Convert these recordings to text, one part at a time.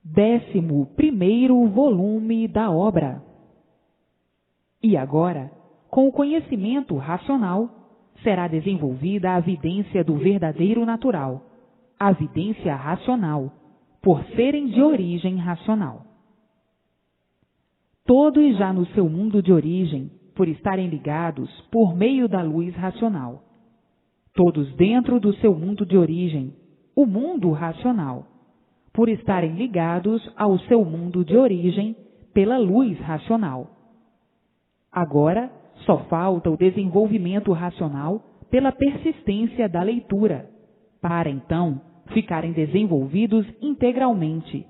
11º volume da obra. E agora, com o conhecimento racional, será desenvolvida a vidência do verdadeiro natural, a vidência racional, por serem de origem racional. Todos já no seu mundo de origem, por estarem ligados por meio da luz racional. Todos dentro do seu mundo de origem, o mundo racional, por estarem ligados ao seu mundo de origem pela luz racional. Agora, só falta o desenvolvimento racional pela persistência da leitura, para então ficarem desenvolvidos integralmente,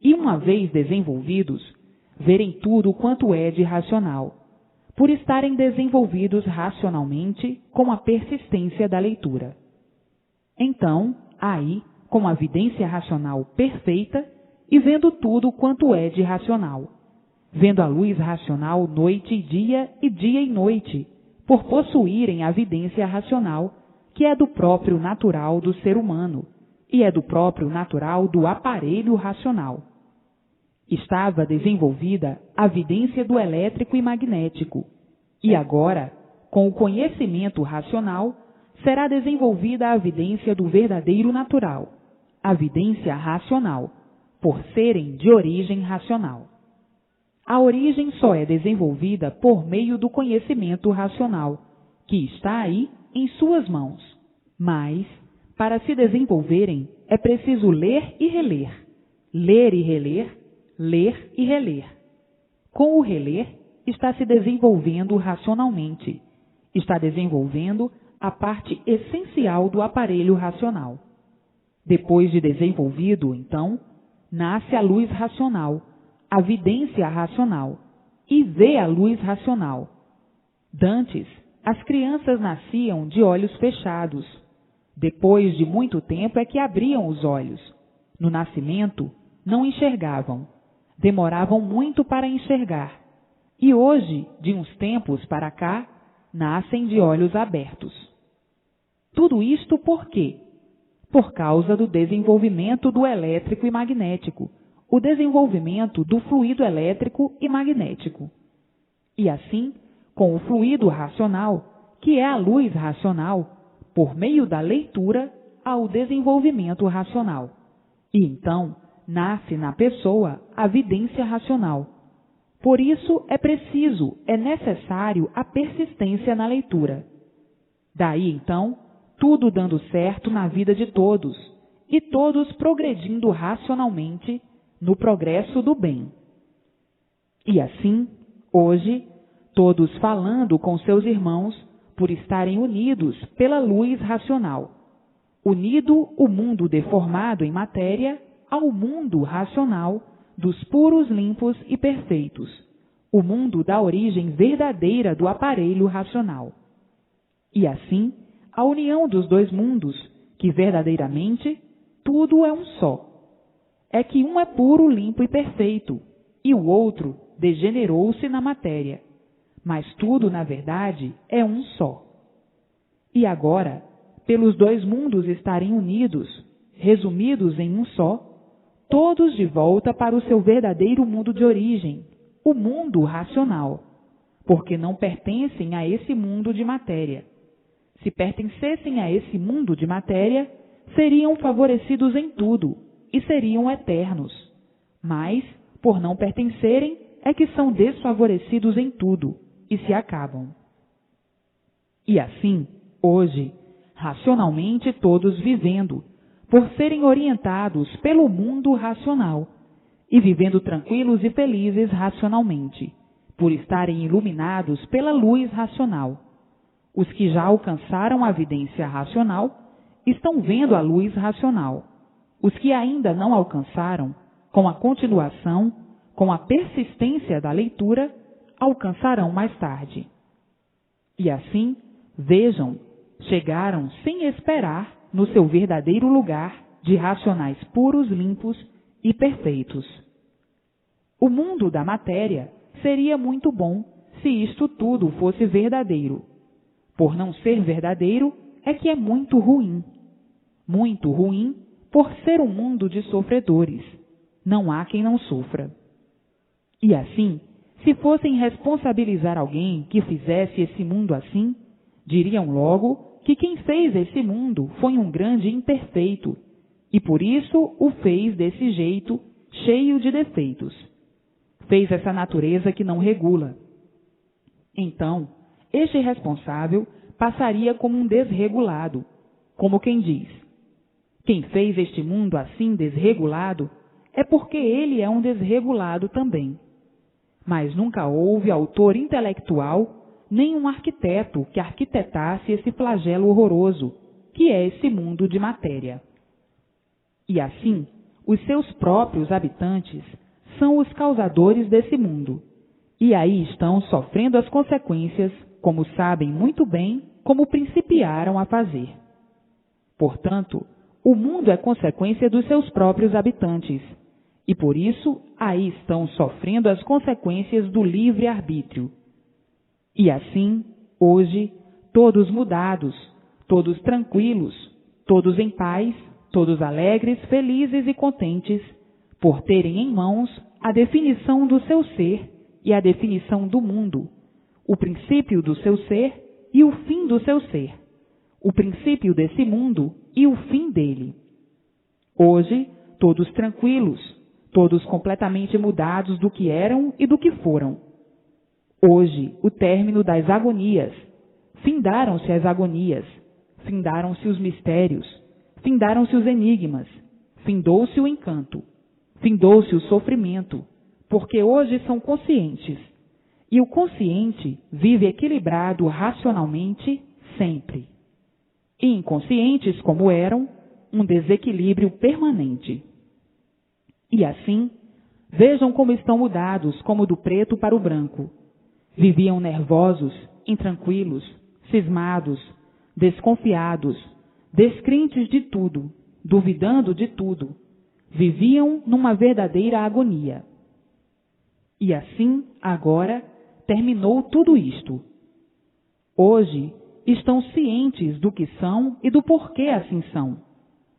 e uma vez desenvolvidos, verem tudo quanto é de racional, por estarem desenvolvidos racionalmente com a persistência da leitura. Então, aí, com a vidência racional perfeita e vendo tudo quanto é de racional, vendo a luz racional noite e dia e noite, por possuírem a vidência racional, que é do próprio natural do ser humano e é do próprio natural do aparelho racional. Estava desenvolvida a vidência do elétrico e magnético, e agora, com o conhecimento racional, será desenvolvida a vidência do verdadeiro natural, a vidência racional, por serem de origem racional. A origem só é desenvolvida por meio do conhecimento racional, que está aí em suas mãos. Mas, para se desenvolverem, é preciso ler e reler, ler e reler, ler e reler. Com o reler, está se desenvolvendo racionalmente, está desenvolvendo a parte essencial do aparelho racional. Depois de desenvolvido, então, nasce a luz racional, a vidência racional, e vê a luz racional. Dantes, as crianças nasciam de olhos fechados. Depois de muito tempo é que abriam os olhos. No nascimento, não enxergavam. Demoravam muito para enxergar. E hoje, de uns tempos para cá, nascem de olhos abertos. Tudo isto por quê? Por causa do desenvolvimento do elétrico e magnético, o desenvolvimento do fluido elétrico e magnético. E assim, com o fluido racional, que é a luz racional, por meio da leitura, ao desenvolvimento racional. E então, nasce na pessoa a vidência racional. Por isso é necessário a persistência na leitura. Daí então, tudo dando certo na vida de todos, e todos progredindo racionalmente no progresso do bem. E assim, hoje, todos falando com seus irmãos por estarem unidos pela luz racional, unido o mundo deformado em matéria ao mundo racional dos puros, limpos e perfeitos, o mundo da origem verdadeira do aparelho racional. E assim, a união dos dois mundos, que verdadeiramente tudo é um só. É que um é puro, limpo e perfeito, e o outro degenerou-se na matéria. Mas tudo, na verdade, é um só. E agora, pelos dois mundos estarem unidos, resumidos em um só, todos de volta para o seu verdadeiro mundo de origem, o mundo racional, porque não pertencem a esse mundo de matéria. Se pertencessem a esse mundo de matéria, seriam favorecidos em tudo e seriam eternos. Mas, por não pertencerem, é que são desfavorecidos em tudo e se acabam. E assim, hoje, racionalmente todos vivendo, por serem orientados pelo mundo racional, e vivendo tranquilos e felizes racionalmente, por estarem iluminados pela luz racional. Os que já alcançaram a vidência racional estão vendo a luz racional. Os que ainda não alcançaram, com a continuação, com a persistência da leitura, alcançarão mais tarde. E assim, vejam, chegaram sem esperar no seu verdadeiro lugar de racionais puros, limpos e perfeitos. O mundo da matéria seria muito bom se isto tudo fosse verdadeiro. Por não ser verdadeiro, é que é muito ruim. Muito ruim por ser um mundo de sofredores. não há quem não sofra. E assim, se fossem responsabilizar alguém que fizesse esse mundo assim, diriam logo que quem fez esse mundo foi um grande imperfeito, e por isso o fez desse jeito, cheio de defeitos. Fez essa natureza que não regula. Então, este responsável passaria como um desregulado, como quem diz: quem fez este mundo assim desregulado é porque ele é um desregulado também. Mas nunca houve autor intelectual, nem um arquiteto que arquitetasse esse flagelo horroroso, que é esse mundo de matéria. E assim, os seus próprios habitantes são os causadores desse mundo, e aí estão sofrendo as consequências, como sabem muito bem como principiaram a fazer. Portanto, o mundo é consequência dos seus próprios habitantes, e por isso aí estão sofrendo as consequências do livre-arbítrio. E assim, hoje, todos mudados, todos tranquilos, todos em paz, todos alegres, felizes e contentes, por terem em mãos a definição do seu ser e a definição do mundo, o princípio do seu ser e o fim do seu ser, o princípio desse mundo e o fim dele. Hoje, todos tranquilos, todos completamente mudados do que eram e do que foram. Hoje, o término das agonias. Findaram-se as agonias, findaram-se os mistérios, findaram-se os enigmas, findou-se o encanto, findou-se o sofrimento, porque hoje são conscientes. E o consciente vive equilibrado racionalmente sempre. E inconscientes como eram, um desequilíbrio permanente. E assim, vejam como estão mudados, como do preto para o branco. Viviam nervosos, intranquilos, cismados, desconfiados, descrentes de tudo, duvidando de tudo. Viviam numa verdadeira agonia. E assim, agora, terminou tudo isto. Hoje, estão cientes do que são e do porquê assim são,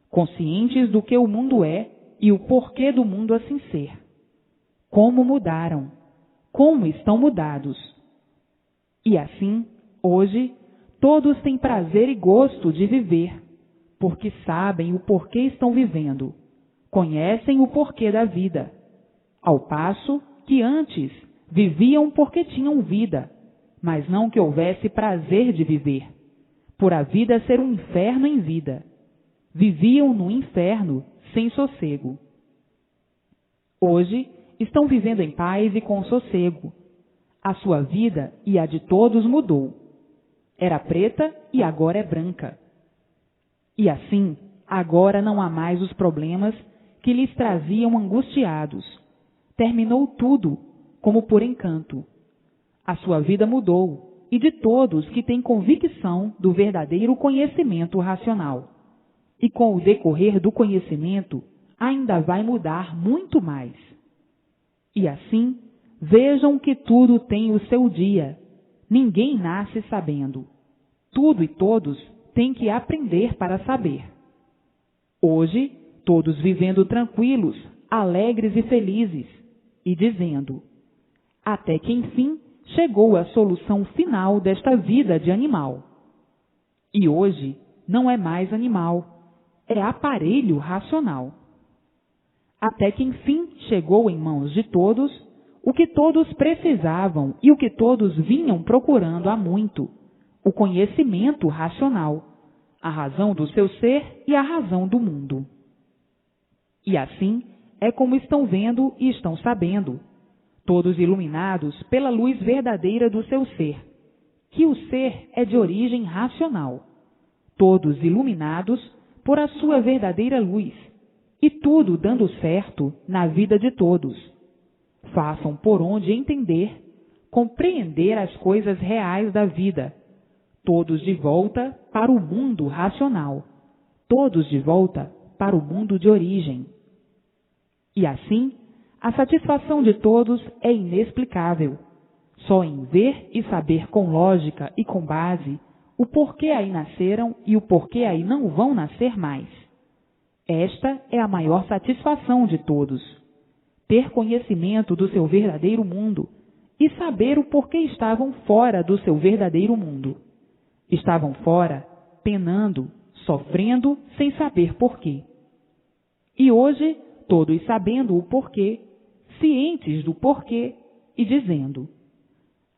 conscientes do que o mundo é e o porquê do mundo assim ser. Como mudaram, como estão mudados. E assim, hoje, todos têm prazer e gosto de viver, porque sabem o porquê estão vivendo, conhecem o porquê da vida, ao passo que antes viviam porque tinham vida, mas não que houvesse prazer de viver, por a vida ser um inferno em vida. Viviam no inferno sem sossego. Hoje estão vivendo em paz e com sossego. A sua vida e a de todos mudou. Era preta e agora é branca. E assim, agora não há mais os problemas que lhes traziam angustiados. Terminou tudo, como por encanto. A sua vida mudou, e de todos que têm convicção do verdadeiro conhecimento racional. E com o decorrer do conhecimento, ainda vai mudar muito mais. E assim, vejam que tudo tem o seu dia. Ninguém nasce sabendo. Tudo e todos têm que aprender para saber. Hoje, todos vivendo tranquilos, alegres e felizes, e dizendo: até que enfim chegou a solução final desta vida de animal. E hoje não é mais animal, é aparelho racional. Até que enfim chegou em mãos de todos o que todos precisavam e o que todos vinham procurando há muito, o conhecimento racional, a razão do seu ser e a razão do mundo. E assim é como estão vendo e estão sabendo, todos iluminados pela luz verdadeira do seu ser, que o ser é de origem racional, todos iluminados por a sua verdadeira luz, e tudo dando certo na vida de todos. Façam por onde entender, compreender as coisas reais da vida, todos de volta para o mundo racional, todos de volta para o mundo de origem. E assim, a satisfação de todos é inexplicável. Só em ver e saber com lógica e com base o porquê aí nasceram e o porquê aí não vão nascer mais. Esta é a maior satisfação de todos. ter conhecimento do seu verdadeiro mundo e saber o porquê estavam fora do seu verdadeiro mundo. Estavam fora, penando, sofrendo, sem saber porquê. E hoje, todos sabendo o porquê, cientes do porquê e dizendo: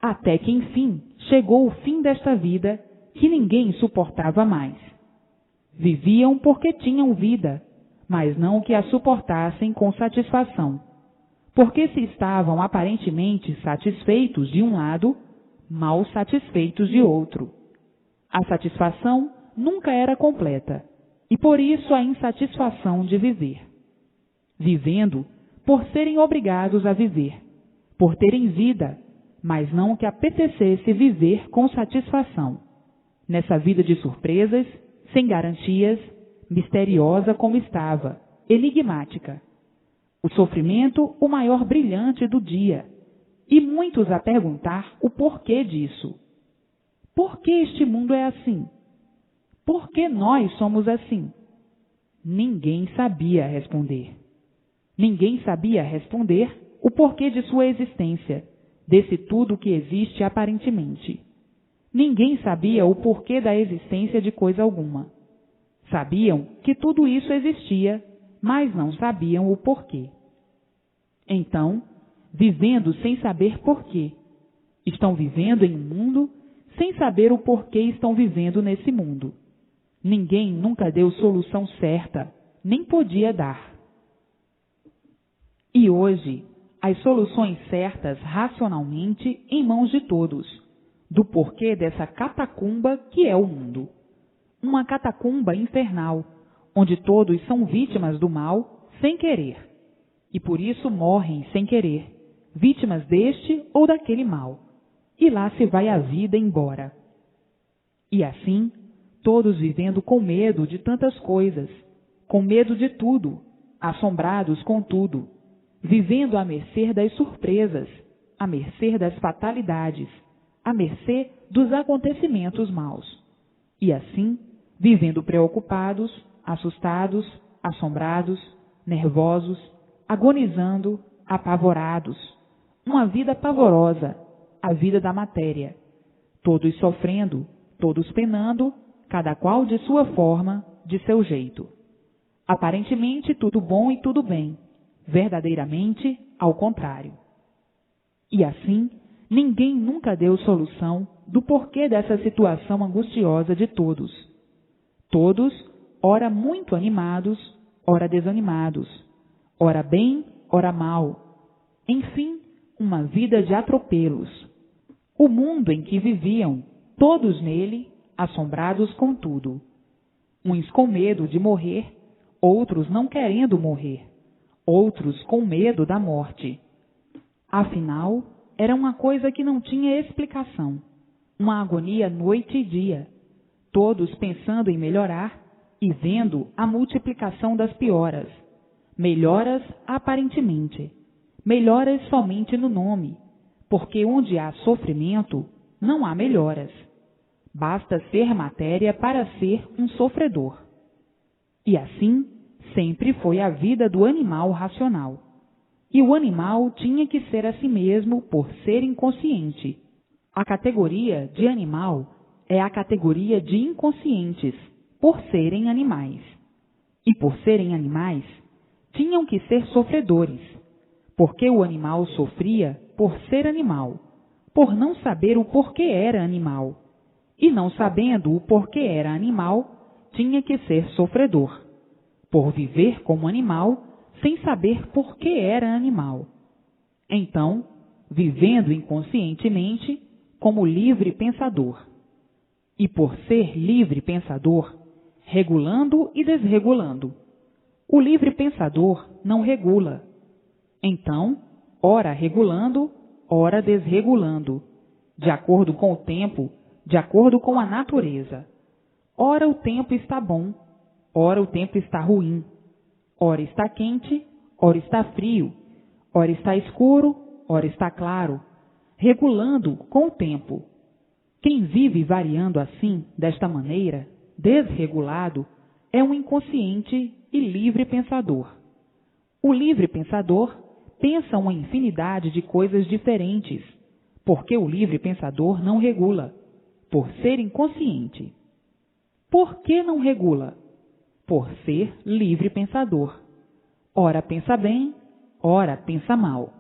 até que enfim chegou o fim desta vida que ninguém suportava mais. Viviam porque tinham vida, mas não que a suportassem com satisfação. Porque se estavam aparentemente satisfeitos de um lado, mal satisfeitos de outro. A satisfação nunca era completa, e por isso a insatisfação de viver. Vivendo por serem obrigados a viver, por terem vida, mas não que apetecesse viver com satisfação. Nessa vida de surpresas, sem garantias, misteriosa como estava, enigmática. O sofrimento, o maior brilhante do dia, e muitos a perguntar o porquê disso. Por que este mundo é assim? Por que nós somos assim? Ninguém sabia responder. Ninguém sabia responder o porquê de sua existência, desse tudo que existe aparentemente. Ninguém sabia o porquê da existência de coisa alguma. Sabiam que tudo isso existia, mas não sabiam o porquê. Então, vivendo sem saber porquê, estão vivendo em um mundo sem saber o porquê estão vivendo nesse mundo. Ninguém nunca deu solução certa, nem podia dar. E hoje, as soluções certas racionalmente em mãos de todos, do porquê dessa catacumba que é o mundo. Uma catacumba infernal, onde todos são vítimas do mal sem querer, e por isso morrem sem querer, vítimas deste ou daquele mal, e lá se vai a vida embora. E assim, todos vivendo com medo de tantas coisas, com medo de tudo, assombrados com tudo, vivendo à mercê das surpresas, à mercê das fatalidades, à mercê dos acontecimentos maus. E assim, vivendo preocupados, assustados, assombrados, nervosos, agonizando, apavorados. Uma vida pavorosa, a vida da matéria. Todos sofrendo, todos penando, cada qual de sua forma, de seu jeito. Aparentemente tudo bom e tudo bem, verdadeiramente ao contrário. E assim, ninguém nunca deu solução do porquê dessa situação angustiosa de todos. Todos, ora muito animados, ora desanimados, ora bem, ora mal. Enfim, uma vida de atropelos. O mundo em que viviam, todos nele, assombrados com tudo. Uns com medo de morrer, outros não querendo morrer, outros com medo da morte. Afinal, era uma coisa que não tinha explicação, uma agonia noite e dia, todos pensando em melhorar e vendo a multiplicação das pioras. Melhoras aparentemente, melhoras somente no nome, porque onde há sofrimento, não há melhoras. Basta ser matéria para ser um sofredor. E assim, sempre foi a vida do animal racional. E o animal tinha que ser a si mesmo por ser inconsciente. A categoria de animal é a categoria de inconscientes, por serem animais. E por serem animais, tinham que ser sofredores, porque o animal sofria por ser animal, por não saber o porquê era animal. E não sabendo o porquê era animal, tinha que ser sofredor, por viver como animal, sem saber por que era animal. Então, vivendo inconscientemente, como livre pensador. E por ser livre pensador, regulando e desregulando. O livre pensador não regula. Então, ora regulando, ora desregulando, de acordo com o tempo, de acordo com a natureza. Ora o tempo está bom, ora o tempo está ruim. Ora está quente, ora está frio, ora está escuro, ora está claro, regulando com o tempo. Quem vive variando assim, desta maneira, desregulado, é um inconsciente e livre pensador. O livre pensador pensa uma infinidade de coisas diferentes, porque o livre pensador não regula, por ser inconsciente. Por que não regula? Por ser livre pensador. Ora pensa bem, ora pensa mal.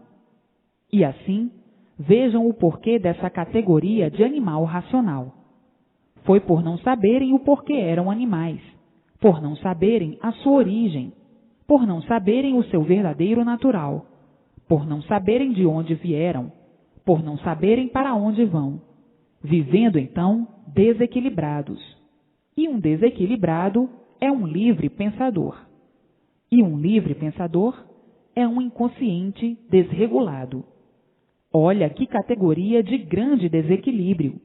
E assim, vejam o porquê dessa categoria de animal racional. Foi por não saberem o porquê eram animais, por não saberem a sua origem, por não saberem o seu verdadeiro natural, por não saberem de onde vieram, por não saberem para onde vão, vivendo então desequilibrados. E um desequilibrado é um livre pensador. E um livre pensador é um inconsciente desregulado. Olha que categoria de grande desequilíbrio.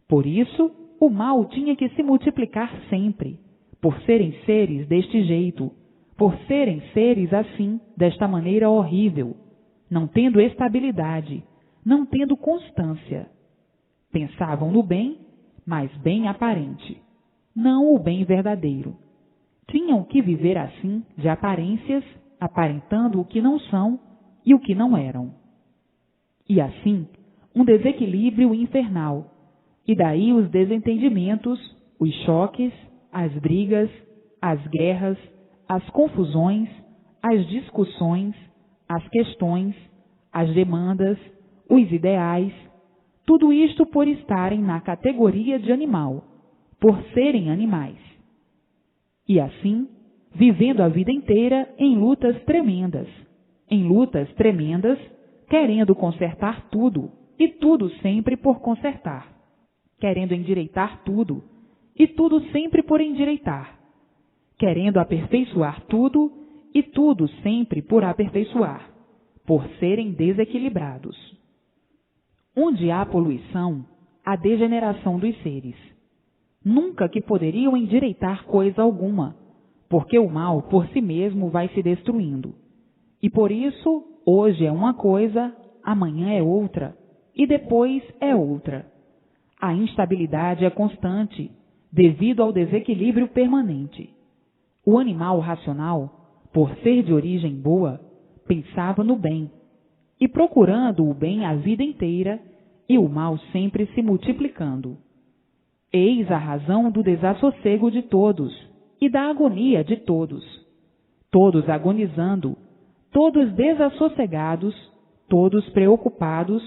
Por isso, o mal tinha que se multiplicar sempre, por serem seres deste jeito, por serem seres assim, desta maneira horrível, não tendo estabilidade, não tendo constância. Pensavam no bem, mas bem aparente, não o bem verdadeiro. Tinham que viver assim, de aparências, aparentando o que não são e o que não eram. E assim, um desequilíbrio infernal, e daí os desentendimentos, os choques, as brigas, as guerras, as confusões, as discussões, as questões, as demandas, os ideais, tudo isto por estarem na categoria de animal, por serem animais. E assim, vivendo a vida inteira em lutas tremendas, querendo consertar tudo, e tudo sempre por consertar, querendo endireitar tudo, e tudo sempre por endireitar, querendo aperfeiçoar tudo, e tudo sempre por aperfeiçoar, por serem desequilibrados. Onde há poluição, há degeneração dos seres. Nunca que poderiam endireitar coisa alguma, porque o mal por si mesmo vai se destruindo. E por isso, hoje é uma coisa, amanhã é outra, e depois é outra. A instabilidade é constante, devido ao desequilíbrio permanente. O animal racional, por ser de origem boa, pensava no bem, e procurando o bem a vida inteira, e o mal sempre se multiplicando. Eis a razão do desassossego de todos e da agonia de todos. Todos agonizando, todos desassossegados, todos preocupados,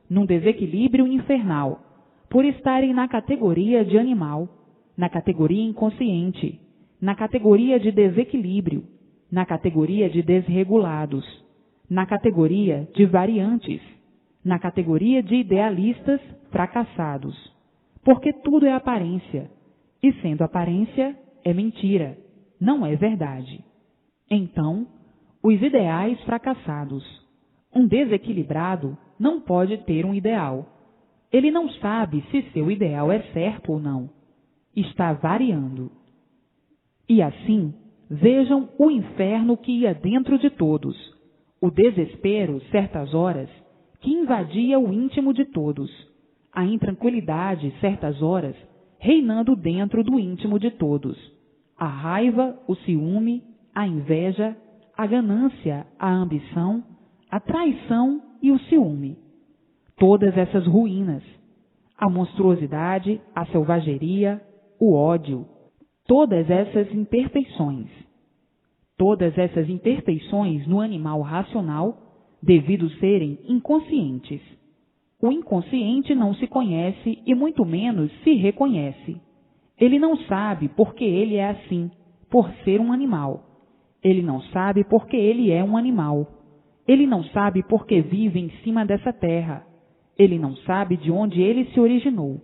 num desequilíbrio infernal, por estarem na categoria de animal, na categoria inconsciente, na categoria de desequilíbrio, na categoria de desregulados, na categoria de variantes, na categoria de idealistas fracassados. Porque tudo é aparência, e sendo aparência, é mentira, não é verdade. Então, os ideais fracassados. Um desequilibrado não pode ter um ideal. Ele não sabe se seu ideal é certo ou não. Está variando. E assim, vejam o inferno que ia dentro de todos, o desespero, certas horas, que invadia o íntimo de todos, a intranquilidade, certas horas, reinando dentro do íntimo de todos, a raiva, o ciúme, a inveja, a ganância, a ambição, a traição e o ciúme. Todas essas ruínas, a monstruosidade, a selvageria, o ódio, todas essas imperfeições. Todas essas imperfeições no animal racional, devido serem inconscientes. O inconsciente não se conhece e muito menos se reconhece. Ele não sabe porque ele é assim, por ser um animal. Ele não sabe porque ele é um animal. Ele não sabe porque vive em cima dessa terra. Ele não sabe de onde ele se originou,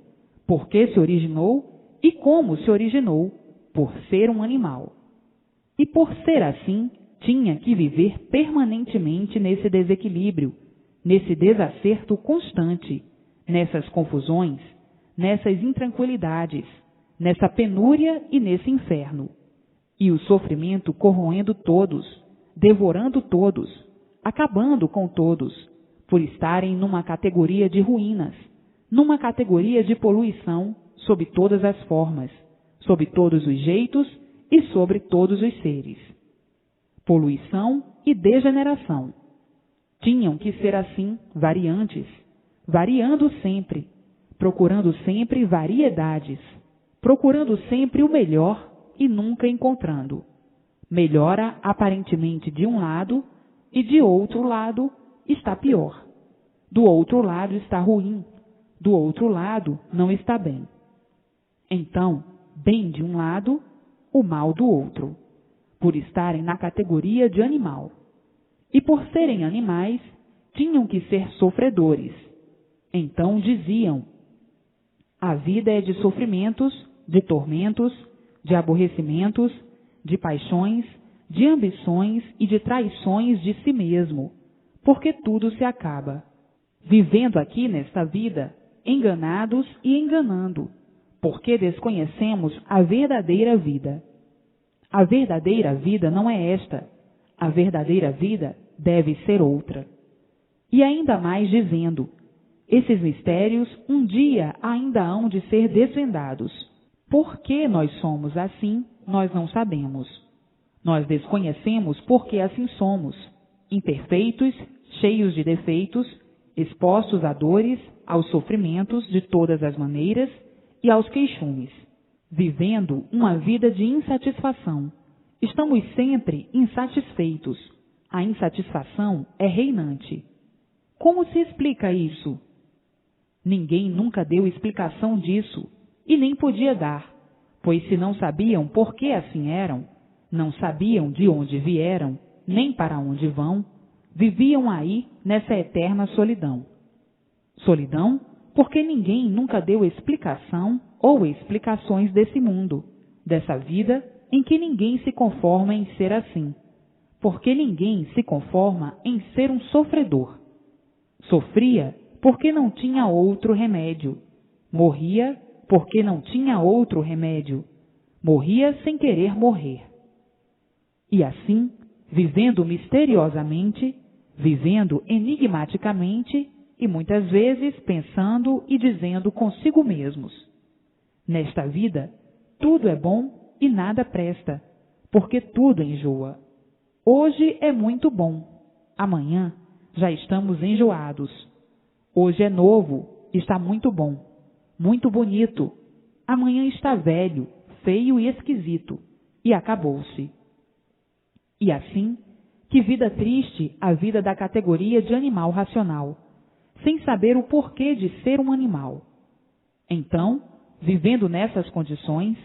por que se originou e como se originou, por ser um animal. E por ser assim, tinha que viver permanentemente nesse desequilíbrio, nesse desacerto constante, nessas confusões, nessas intranquilidades, nessa penúria e nesse inferno. E o sofrimento corroendo todos, devorando todos, acabando com todos, por estarem numa categoria de ruínas, numa categoria de poluição, sob todas as formas, sob todos os jeitos e sobre todos os seres. Poluição e degeneração. Tinham que ser assim, variantes, variando sempre, procurando sempre variedades, procurando sempre o melhor e nunca encontrando. Melhora aparentemente de um lado e de outro lado está pior. Do outro lado está ruim, do outro lado não está bem. Então, bem de um lado, o mal do outro, por estarem na categoria de animal. E por serem animais, tinham que ser sofredores. Então diziam: a vida é de sofrimentos, de tormentos, de aborrecimentos, de paixões, de ambições e de traições de si mesmo, porque tudo se acaba. Vivendo aqui nesta vida, enganados e enganando, porque desconhecemos a verdadeira vida. A verdadeira vida não é esta. A verdadeira vida deve ser outra. E ainda mais dizendo: esses mistérios um dia ainda hão de ser desvendados. Por que nós somos assim, nós não sabemos. Nós desconhecemos porque assim somos, imperfeitos, cheios de defeitos, expostos a dores, aos sofrimentos de todas as maneiras e aos queixumes, vivendo uma vida de insatisfação. Estamos sempre insatisfeitos. A insatisfação é reinante. Como se explica isso? Ninguém nunca deu explicação disso, e nem podia dar, pois se não sabiam por que assim eram, não sabiam de onde vieram, nem para onde vão, viviam aí nessa eterna solidão. Solidão porque ninguém nunca deu explicação ou explicações desse mundo, dessa vida em que ninguém se conforma em ser assim, porque ninguém se conforma em ser um sofredor. Sofria porque não tinha outro remédio. Morria porque não tinha outro remédio. Morria sem querer morrer. E assim, vivendo misteriosamente, vivendo enigmaticamente e muitas vezes pensando e dizendo consigo mesmos: nesta vida, tudo é bom e nada presta, porque tudo enjoa. Hoje é muito bom, amanhã já estamos enjoados. Hoje é novo, está muito bom, muito bonito. Amanhã está velho, feio e esquisito, e acabou-se. E assim, que vida triste a vida da categoria de animal racional, sem saber o porquê de ser um animal. Então, vivendo nessas condições,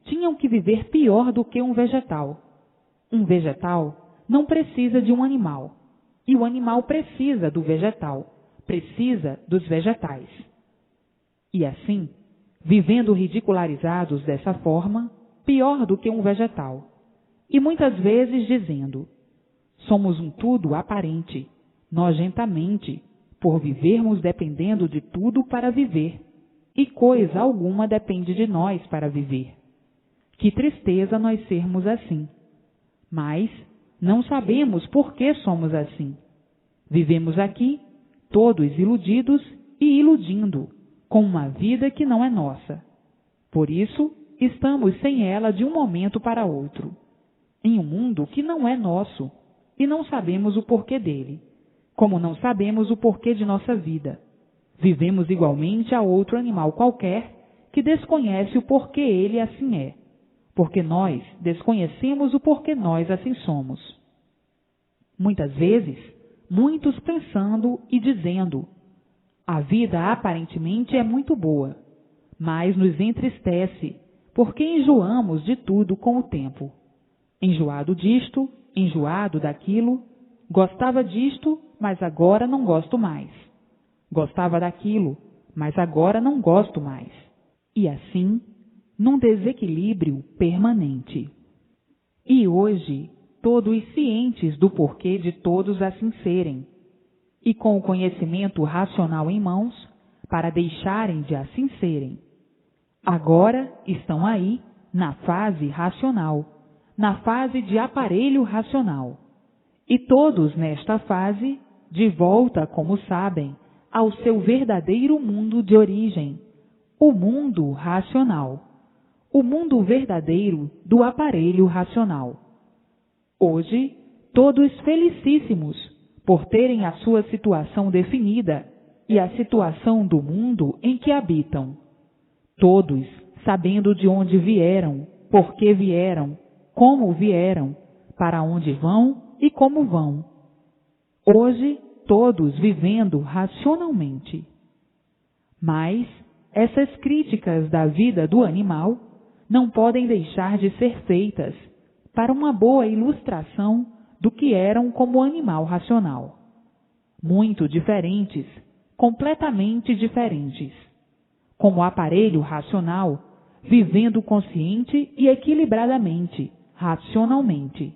tinham que viver pior do que um vegetal. Um vegetal não precisa de um animal, e o animal precisa do vegetal, precisa dos vegetais. E assim, vivendo ridicularizados dessa forma, pior do que um vegetal, e muitas vezes dizendo: somos um tudo aparente, nojentamente, por vivermos dependendo de tudo para viver, e coisa alguma depende de nós para viver. Que tristeza nós sermos assim. Mas não sabemos por que somos assim. Vivemos aqui, todos iludidos e iludindo, com uma vida que não é nossa. Por isso, estamos sem ela de um momento para outro, em um mundo que não é nosso, e não sabemos o porquê dele, como não sabemos o porquê de nossa vida. Vivemos igualmente a outro animal qualquer que desconhece o porquê ele assim é, porque nós desconhecemos o porquê nós assim somos. Muitas vezes, muitos pensando e dizendo: a vida aparentemente é muito boa, mas nos entristece, porque enjoamos de tudo com o tempo. Enjoado disto, enjoado daquilo, gostava disto, mas agora não gosto mais. Gostava daquilo, mas agora não gosto mais. E assim, num desequilíbrio permanente. E hoje, todos cientes do porquê de todos assim serem, e com o conhecimento racional em mãos, para deixarem de assim serem. Agora estão aí na fase racional, na fase de aparelho racional. E todos nesta fase, de volta, como sabem, ao seu verdadeiro mundo de origem, o mundo racional, o mundo verdadeiro do aparelho racional. Hoje, todos felicíssimos, por terem a sua situação definida e a situação do mundo em que habitam. Todos sabendo de onde vieram, por que vieram, como vieram, para onde vão e como vão. Hoje, todos vivendo racionalmente. Mas essas críticas da vida do animal não podem deixar de ser feitas para uma boa ilustração do que eram como animal racional. Muito diferentes, completamente diferentes. Como aparelho racional, vivendo consciente e equilibradamente, racionalmente.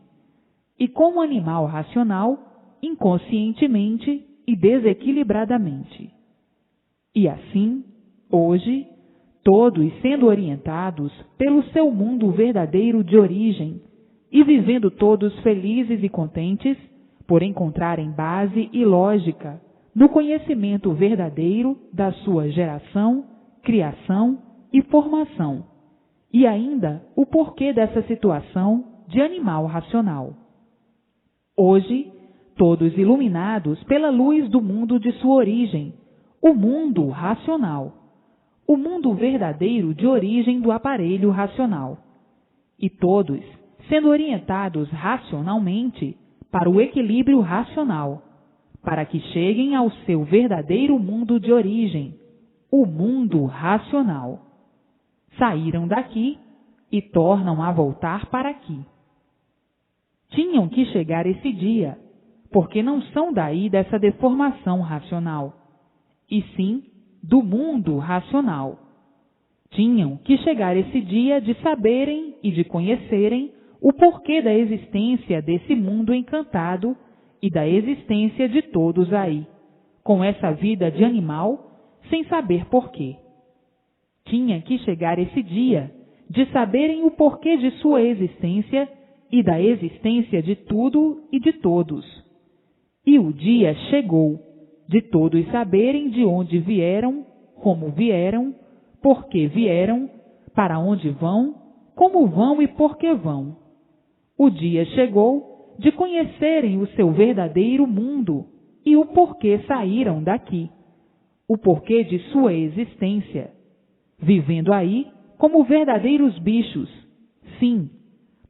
E como animal racional, inconscientemente e desequilibradamente. E assim, hoje, todos sendo orientados pelo seu mundo verdadeiro de origem e vivendo todos felizes e contentes por encontrarem base e lógica no conhecimento verdadeiro da sua geração, criação e formação, e ainda o porquê dessa situação de animal racional. Hoje, todos iluminados pela luz do mundo de sua origem, o mundo racional, o mundo verdadeiro de origem do aparelho racional, e todos sendo orientados racionalmente para o equilíbrio racional, para que cheguem ao seu verdadeiro mundo de origem, o mundo racional. Saíram daqui e tornam a voltar para aqui. Tinham que chegar esse dia, porque não são daí dessa deformação racional, e sim do mundo racional. Tinham que chegar esse dia de saberem e de conhecerem o porquê da existência desse mundo encantado e da existência de todos aí, com essa vida de animal, sem saber porquê. Tinha que chegar esse dia de saberem o porquê de sua existência e da existência de tudo e de todos. E o dia chegou de todos saberem de onde vieram, como vieram, por que vieram, para onde vão, como vão e por que vão. O dia chegou de conhecerem o seu verdadeiro mundo e o porquê saíram daqui, o porquê de sua existência, vivendo aí como verdadeiros bichos. Sim,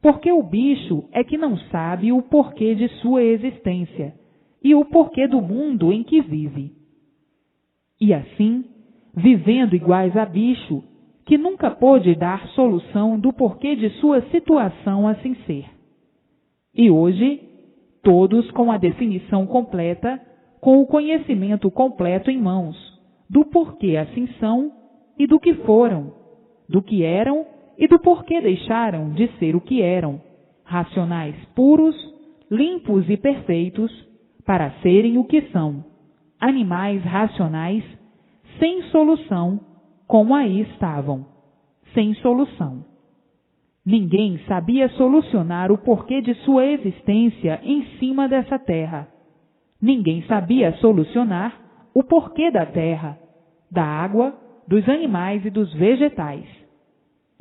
porque o bicho é que não sabe o porquê de sua existência e o porquê do mundo em que vive. E assim, vivendo iguais a bicho, que nunca pôde dar solução do porquê de sua situação assim ser. E hoje, todos com a definição completa, com o conhecimento completo em mãos, do porquê assim são e do que foram, do que eram e do porquê deixaram de ser o que eram, racionais puros, limpos e perfeitos, para serem o que são, animais racionais, sem solução, como aí estavam, sem solução. Ninguém sabia solucionar o porquê de sua existência em cima dessa terra. Ninguém sabia solucionar o porquê da terra, da água, dos animais e dos vegetais.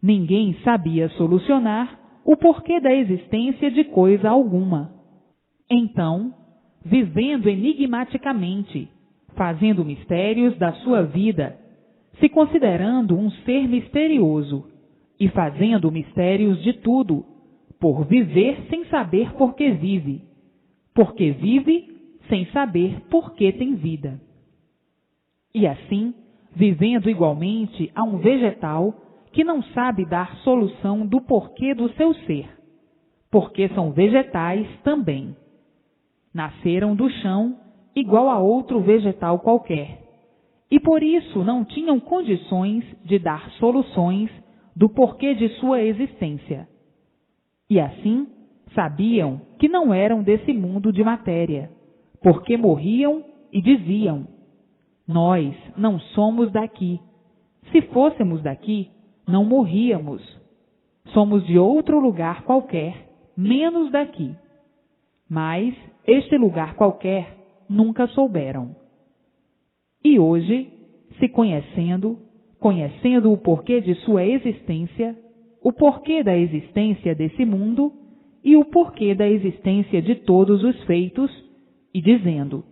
Ninguém sabia solucionar o porquê da existência de coisa alguma. Então, vivendo enigmaticamente, fazendo mistérios da sua vida, se considerando um ser misterioso e fazendo mistérios de tudo, por viver sem saber por que vive, porque vive sem saber por que tem vida. E assim, vivendo igualmente a um vegetal que não sabe dar solução do porquê do seu ser, porque são vegetais também. Nasceram do chão igual a outro vegetal qualquer, e por isso não tinham condições de dar soluções do porquê de sua existência. E assim, sabiam que não eram desse mundo de matéria, porque morriam e diziam: nós não somos daqui. Se fôssemos daqui, não morríamos. Somos de outro lugar qualquer, menos daqui. Mas este lugar qualquer nunca souberam. E hoje, se conhecendo o porquê de sua existência, o porquê da existência desse mundo e o porquê da existência de todos os feitos, e dizendo: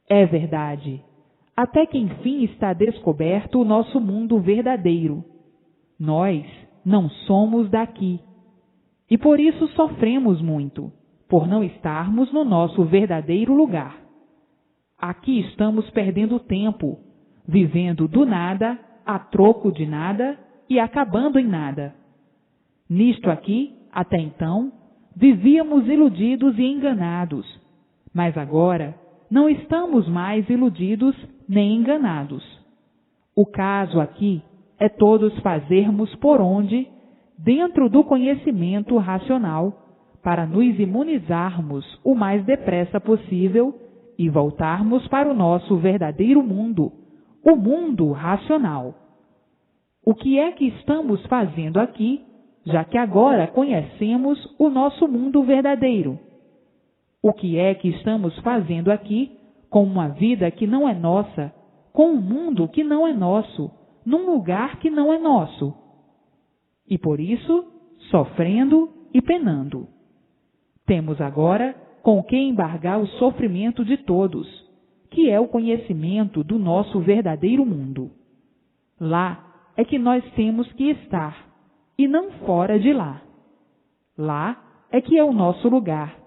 é verdade, até que enfim está descoberto o nosso mundo verdadeiro. Nós não somos daqui, e por isso sofremos muito, por não estarmos no nosso verdadeiro lugar. Aqui estamos perdendo tempo, vivendo do nada, a troco de nada e acabando em nada. Nisto aqui, até então, vivíamos iludidos e enganados, mas agora não estamos mais iludidos nem enganados. O caso aqui é todos fazermos por onde, dentro do conhecimento racional, para nos imunizarmos o mais depressa possível e voltarmos para o nosso verdadeiro mundo, o mundo racional. O que é que estamos fazendo aqui, já que agora conhecemos o nosso mundo verdadeiro? O que é que estamos fazendo aqui com uma vida que não é nossa, com um mundo que não é nosso, num lugar que não é nosso? E por isso, sofrendo e penando. Temos agora com que embargar o sofrimento de todos, que é o conhecimento do nosso verdadeiro mundo. Lá é que nós temos que estar, e não fora de lá. Lá é que é o nosso lugar,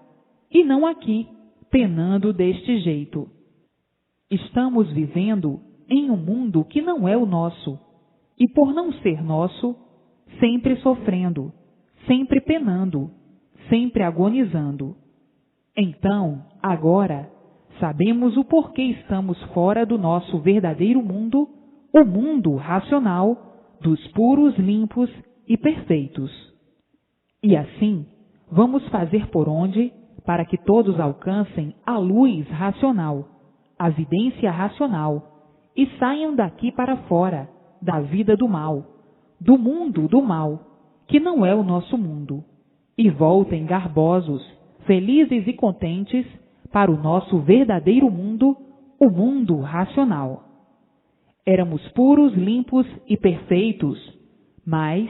e não aqui, penando deste jeito. Estamos vivendo em um mundo que não é o nosso, e por não ser nosso, sempre sofrendo, sempre penando, sempre agonizando. Então, agora, sabemos o porquê estamos fora do nosso verdadeiro mundo, o mundo racional, dos puros, limpos e perfeitos. E assim, vamos fazer por onde, para que todos alcancem a luz racional, a vidência racional, e saiam daqui para fora, da vida do mal, do mundo do mal, que não é o nosso mundo, e voltem garbosos, felizes e contentes para o nosso verdadeiro mundo, o mundo racional. Éramos puros, limpos e perfeitos, mas,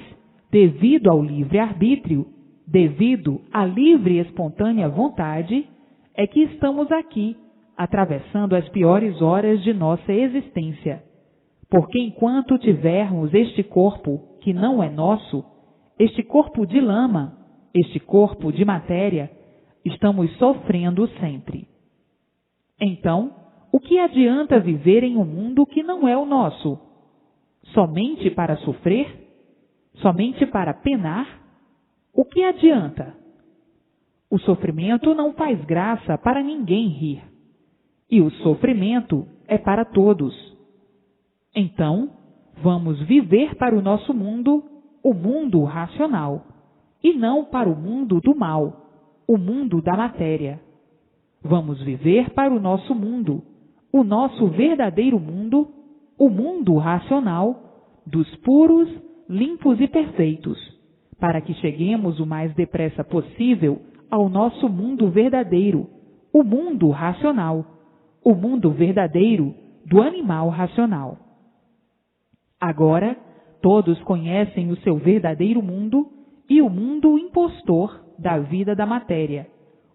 devido ao livre-arbítrio, devido à livre e espontânea vontade, é que estamos aqui, atravessando as piores horas de nossa existência. Porque enquanto tivermos este corpo que não é nosso, este corpo de lama, este corpo de matéria, estamos sofrendo sempre. Então, o que adianta viver em um mundo que não é o nosso? Somente para sofrer? Somente para penar? O que adianta? O sofrimento não faz graça para ninguém rir. E o sofrimento é para todos. Então, vamos viver para o nosso mundo, o mundo racional, e não para o mundo do mal, o mundo da matéria. Vamos viver para o nosso mundo, o nosso verdadeiro mundo, o mundo racional, dos puros, limpos e perfeitos, para que cheguemos o mais depressa possível ao nosso mundo verdadeiro, o mundo racional, o mundo verdadeiro do animal racional. Agora, todos conhecem o seu verdadeiro mundo e o mundo impostor da vida da matéria,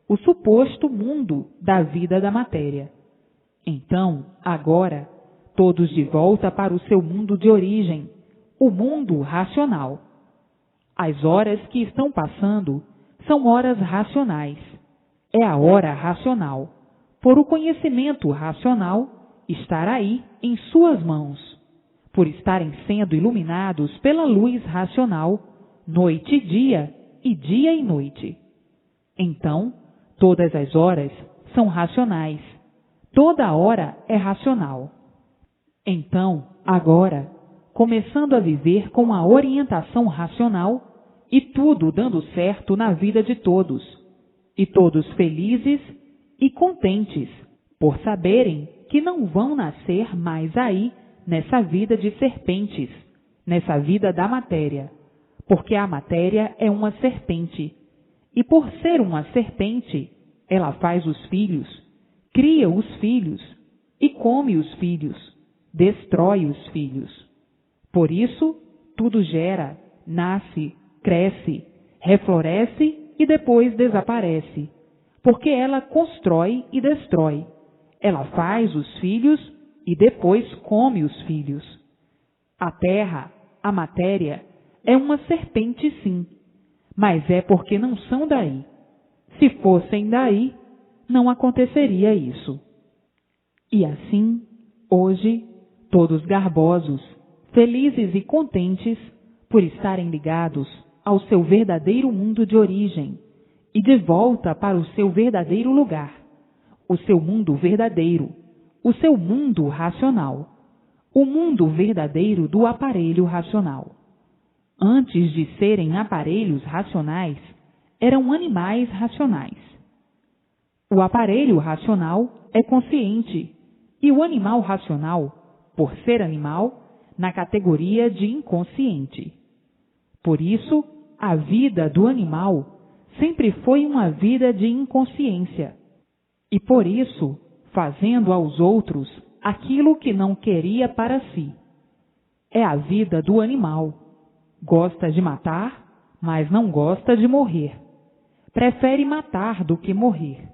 o suposto mundo da vida da matéria. Então, agora, todos de volta para o seu mundo de origem, o mundo racional. As horas que estão passando são horas racionais. É a hora racional, por o conhecimento racional estar aí em suas mãos, por estarem sendo iluminados pela luz racional, noite e dia e noite. Então, todas as horas são racionais, toda hora é racional. Então, agora, começando a viver com a orientação racional e tudo dando certo na vida de todos, e todos felizes e contentes, por saberem que não vão nascer mais aí nessa vida de serpentes, nessa vida da matéria, porque a matéria é uma serpente, e por ser uma serpente, ela faz os filhos, cria os filhos e come os filhos, destrói os filhos. Por isso, tudo gera, nasce, cresce, refloresce e depois desaparece, porque ela constrói e destrói. Ela faz os filhos e depois come os filhos. A terra, a matéria, é uma serpente, sim, mas é porque não são daí. Se fossem daí, não aconteceria isso. E assim, hoje, todos garbosos, felizes e contentes por estarem ligados ao seu verdadeiro mundo de origem e de volta para o seu verdadeiro lugar, o seu mundo verdadeiro, o seu mundo racional, o mundo verdadeiro do aparelho racional. Antes de serem aparelhos racionais, eram animais racionais. O aparelho racional é consciente e o animal racional, por ser animal, na categoria de inconsciente. Por isso, a vida do animal sempre foi uma vida de inconsciência. E por isso, fazendo aos outros aquilo que não queria para si. É a vida do animal. Gosta de matar, mas não gosta de morrer. Prefere matar do que morrer.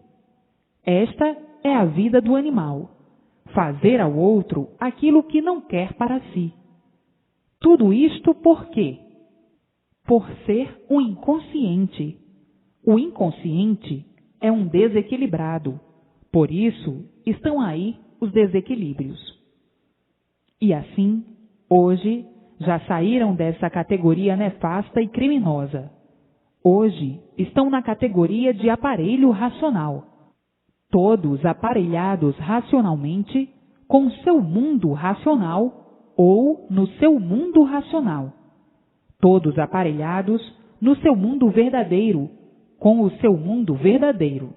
Esta é a vida do animal. Fazer ao outro aquilo que não quer para si. Tudo isto por quê? Por ser um inconsciente. O inconsciente é um desequilibrado. Por isso estão aí os desequilíbrios. E assim, hoje, já saíram dessa categoria nefasta e criminosa. Hoje estão na categoria de aparelho racional. Todos aparelhados racionalmente com seu mundo racional ou no seu mundo racional. Todos aparelhados no seu mundo verdadeiro, com o seu mundo verdadeiro.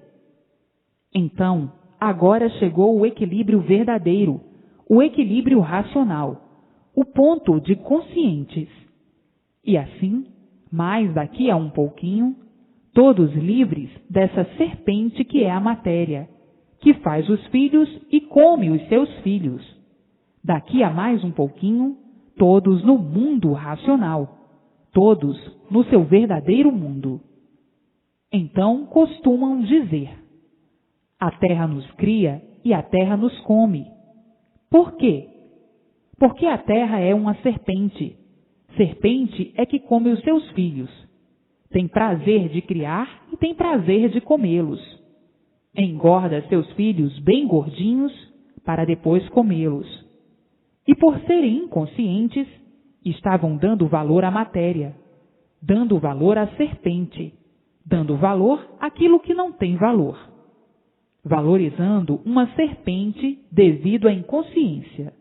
Então, agora chegou o equilíbrio verdadeiro, o equilíbrio racional, o ponto de conscientes. E assim, mais daqui a um pouquinho, todos livres dessa serpente que é a matéria, que faz os filhos e come os seus filhos. Daqui a mais um pouquinho, todos no mundo racional, todos no seu verdadeiro mundo. Então costumam dizer: a terra nos cria e a terra nos come. Por quê? Porque a terra é uma serpente. Serpente é que come os seus filhos. Tem prazer de criar e tem prazer de comê-los. Engorda seus filhos bem gordinhos para depois comê-los. E por serem inconscientes, estavam dando valor à matéria, dando valor à serpente, dando valor àquilo que não tem valor, valorizando uma serpente devido à inconsciência.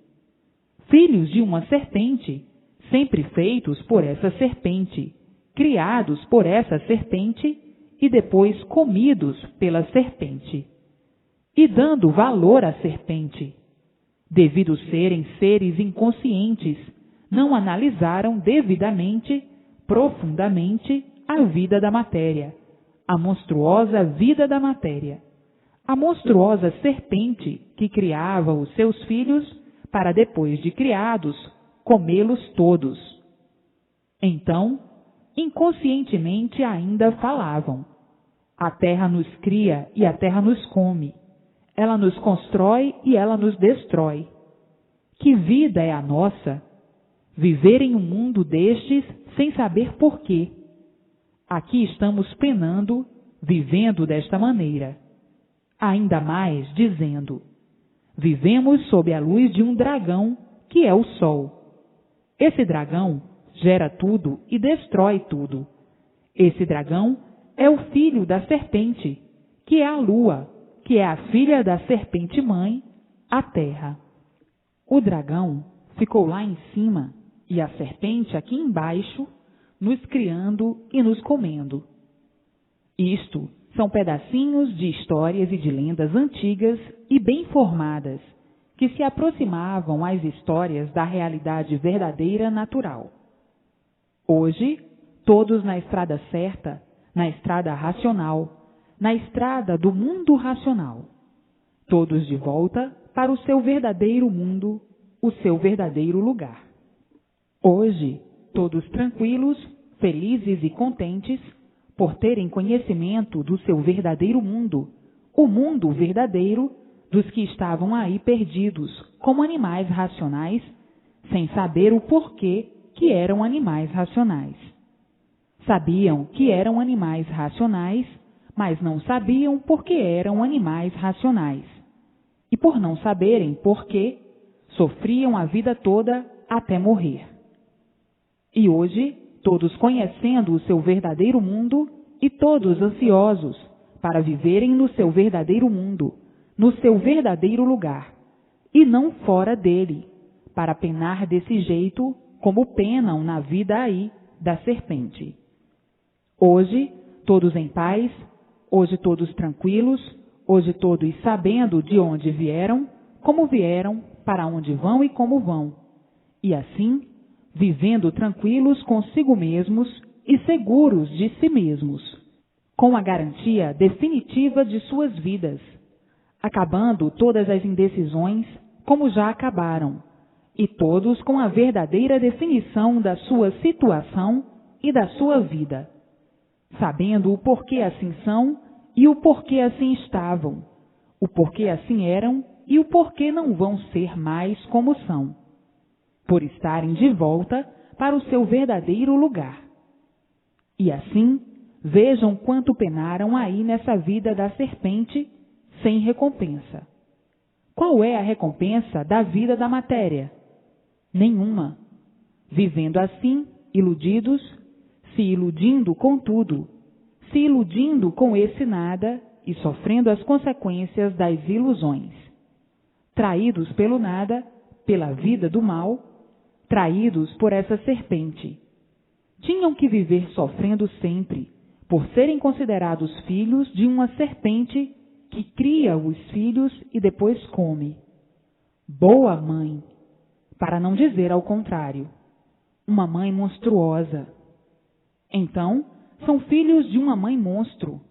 Filhos de uma serpente, sempre feitos por essa serpente, criados por essa serpente e depois comidos pela serpente. E dando valor à serpente. Devido serem seres inconscientes, não analisaram devidamente, profundamente, a vida da matéria, a monstruosa vida da matéria, a monstruosa serpente que criava os seus filhos para depois de criados, comê-los todos. Então, inconscientemente ainda falavam: a terra nos cria e a terra nos come. Ela nos constrói e ela nos destrói. Que vida é a nossa? Viver em um mundo destes sem saber porquê. Aqui estamos penando, vivendo desta maneira. Ainda mais dizendo: vivemos sob a luz de um dragão, que é o Sol. Esse dragão gera tudo e destrói tudo. Esse dragão é o filho da serpente, que é a Lua, que é a filha da serpente-mãe, a Terra. O dragão ficou lá em cima e a serpente aqui embaixo, nos criando e nos comendo. Isto são pedacinhos de histórias e de lendas antigas e bem formadas, que se aproximavam às histórias da realidade verdadeira natural. Hoje, todos na estrada certa, na estrada racional, na estrada do mundo racional. Todos de volta para o seu verdadeiro mundo, o seu verdadeiro lugar. Hoje, todos tranquilos, felizes e contentes por terem conhecimento do seu verdadeiro mundo, o mundo verdadeiro dos que estavam aí perdidos como animais racionais, sem saber o porquê que eram animais racionais. Sabiam que eram animais racionais, mas não sabiam por que eram animais racionais. E por não saberem por quê, sofriam a vida toda até morrer. E hoje, todos conhecendo o seu verdadeiro mundo e todos ansiosos para viverem no seu verdadeiro mundo, no seu verdadeiro lugar, e não fora dele, para penar desse jeito como penam na vida aí da serpente. Hoje, todos em paz, hoje todos tranquilos, hoje todos sabendo de onde vieram, como vieram, para onde vão e como vão, e assim, vivendo tranquilos consigo mesmos e seguros de si mesmos, com a garantia definitiva de suas vidas, acabando todas as indecisões como já acabaram, e todos com a verdadeira definição da sua situação e da sua vida, sabendo o porquê assim são e o porquê assim estavam, o porquê assim eram e o porquê não vão ser mais como são, por estarem de volta para o seu verdadeiro lugar. E assim, vejam quanto penaram aí nessa vida da serpente sem recompensa. Qual é a recompensa da vida da matéria? Nenhuma. Vivendo assim, iludidos, se iludindo com tudo, se iludindo com esse nada e sofrendo as consequências das ilusões. Traídos pelo nada, pela vida do mal, traídos por essa serpente. Tinham que viver sofrendo sempre, por serem considerados filhos de uma serpente que cria os filhos e depois come. Boa mãe, para não dizer ao contrário, uma mãe monstruosa. Então, são filhos de uma mãe monstro,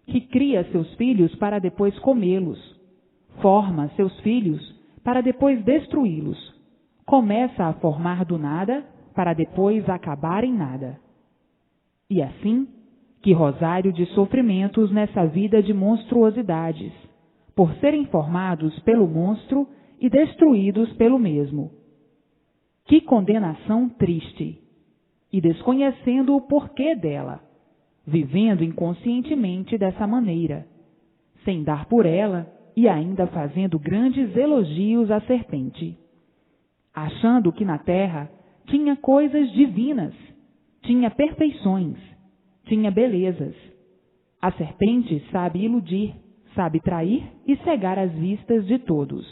que cria seus filhos para depois comê-los, forma seus filhos para depois destruí-los, começa a formar do nada para depois acabar em nada. E assim, que rosário de sofrimentos nessa vida de monstruosidades, por serem formados pelo monstro e destruídos pelo mesmo. Que condenação triste! E desconhecendo o porquê dela, vivendo inconscientemente dessa maneira, sem dar por ela e ainda fazendo grandes elogios à serpente, achando que na terra tinha coisas divinas, tinha perfeições, tinha belezas. A serpente sabe iludir, sabe trair e cegar as vistas de todos.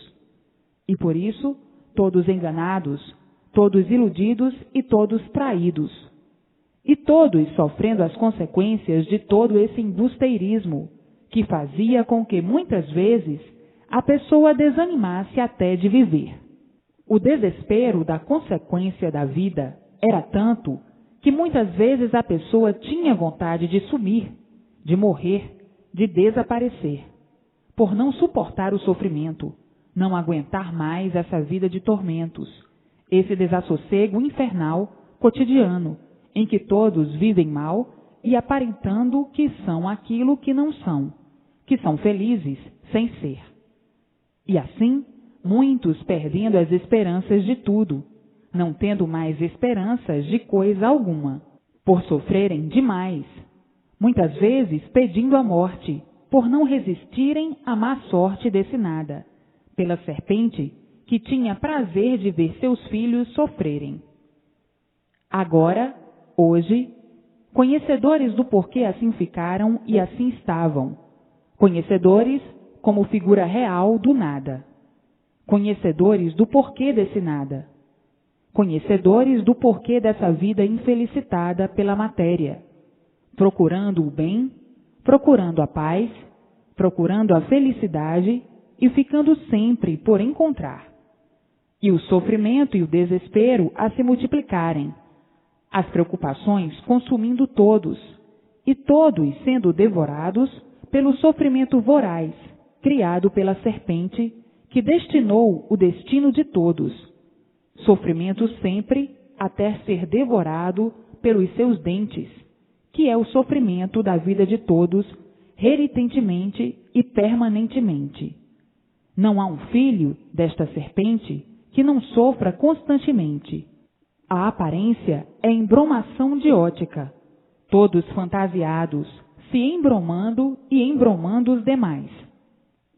E por isso, todos enganados, todos iludidos e todos traídos. E todos sofrendo as consequências de todo esse embusteirismo, que fazia com que muitas vezes a pessoa desanimasse até de viver. O desespero da consequência da vida era tanto que muitas vezes a pessoa tinha vontade de sumir, de morrer, de desaparecer, por não suportar o sofrimento, não aguentar mais essa vida de tormentos, esse desassossego infernal cotidiano, em que todos vivem mal e aparentando que são aquilo que não são, que são felizes sem ser. E assim, muitos perdendo as esperanças de tudo, não tendo mais esperanças de coisa alguma, por sofrerem demais, muitas vezes pedindo a morte, por não resistirem à má sorte desse nada, pela serpente que tinha prazer de ver seus filhos sofrerem. Agora, hoje, conhecedores do porquê assim ficaram e assim estavam, conhecedores como figura real do nada, conhecedores do porquê desse nada, conhecedores do porquê dessa vida infelicitada pela matéria, procurando o bem, procurando a paz, procurando a felicidade e ficando sempre por encontrar. E o sofrimento e o desespero a se multiplicarem, as preocupações consumindo todos, e todos sendo devorados pelo sofrimento voraz, criado pela serpente, que destinou o destino de todos, sofrimento sempre até ser devorado pelos seus dentes, que é o sofrimento da vida de todos, renitentemente e permanentemente. Não há um filho desta serpente que não sofra constantemente. A aparência é embromação de ótica, todos fantasiados, se embromando e embromando os demais.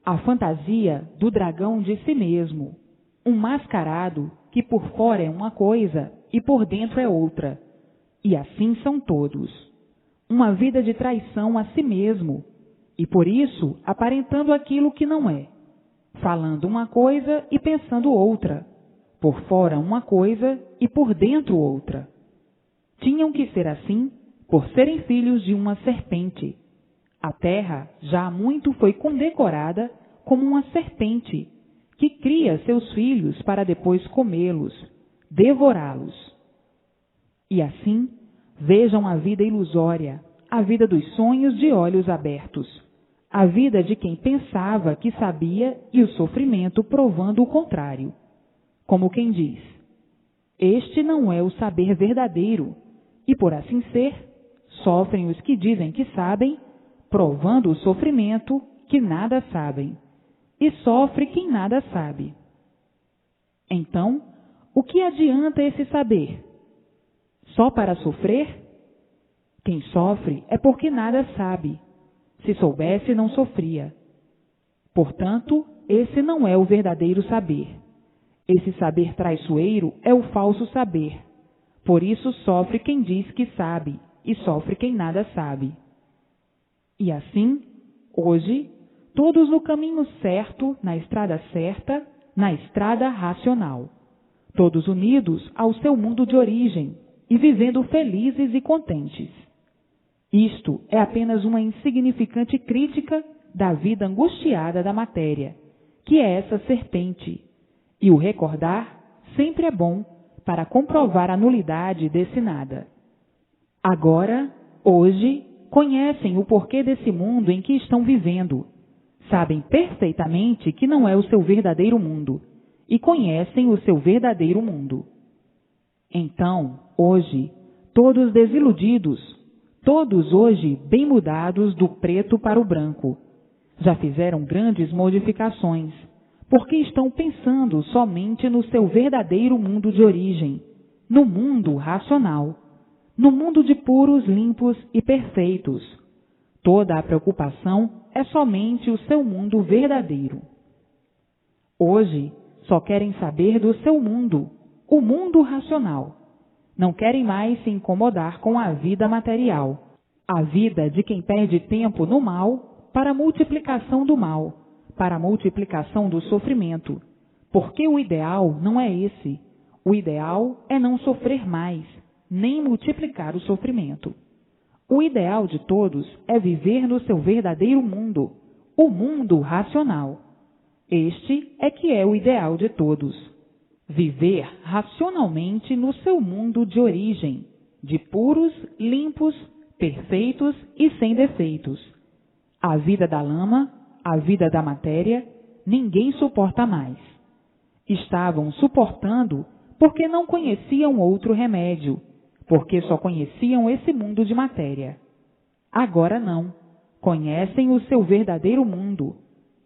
A fantasia do dragão de si mesmo, um mascarado que por fora é uma coisa e por dentro é outra, e assim são todos. Uma vida de traição a si mesmo, e por isso aparentando aquilo que não é, falando uma coisa e pensando outra, por fora uma coisa e por dentro outra. Tinham que ser assim por serem filhos de uma serpente. A terra já há muito foi condecorada como uma serpente, que cria seus filhos para depois comê-los, devorá-los. E assim, vejam a vida ilusória, a vida dos sonhos de olhos abertos, a vida de quem pensava que sabia e o sofrimento provando o contrário. Como quem diz, este não é o saber verdadeiro, e por assim ser, sofrem os que dizem que sabem, provando o sofrimento que nada sabem, e sofre quem nada sabe. Então, o que adianta esse saber? Só para sofrer? Quem sofre é porque nada sabe. Se soubesse, não sofria. Portanto, esse não é o verdadeiro saber. Esse saber traiçoeiro é o falso saber. Por isso sofre quem diz que sabe, e sofre quem nada sabe. E assim, hoje, todos no caminho certo, na estrada certa, na estrada racional. Todos unidos ao seu mundo de origem e vivendo felizes e contentes. Isto é apenas uma insignificante crítica da vida angustiada da matéria, que é essa serpente. E o recordar sempre é bom para comprovar a nulidade desse nada. Agora, hoje, conhecem o porquê desse mundo em que estão vivendo. Sabem perfeitamente que não é o seu verdadeiro mundo e conhecem o seu verdadeiro mundo. Então, hoje, todos desiludidos, todos hoje bem mudados do preto para o branco, já fizeram grandes modificações, porque estão pensando somente no seu verdadeiro mundo de origem, no mundo racional, no mundo de puros, limpos e perfeitos. Toda a preocupação é somente o seu mundo verdadeiro. Hoje, só querem saber do seu mundo, o mundo racional. Não querem mais se incomodar com a vida material, a vida de quem perde tempo no mal para a multiplicação do mal, para a multiplicação do sofrimento, porque o ideal não é esse. O ideal é não sofrer mais, nem multiplicar o sofrimento. O ideal de todos é viver no seu verdadeiro mundo, o mundo racional. Este é que é o ideal de todos. Viver racionalmente no seu mundo de origem, de puros, limpos, perfeitos e sem defeitos. A vida da lama, a vida da matéria, ninguém suporta mais. Estavam suportando porque não conheciam outro remédio, porque só conheciam esse mundo de matéria. Agora não, conhecem o seu verdadeiro mundo.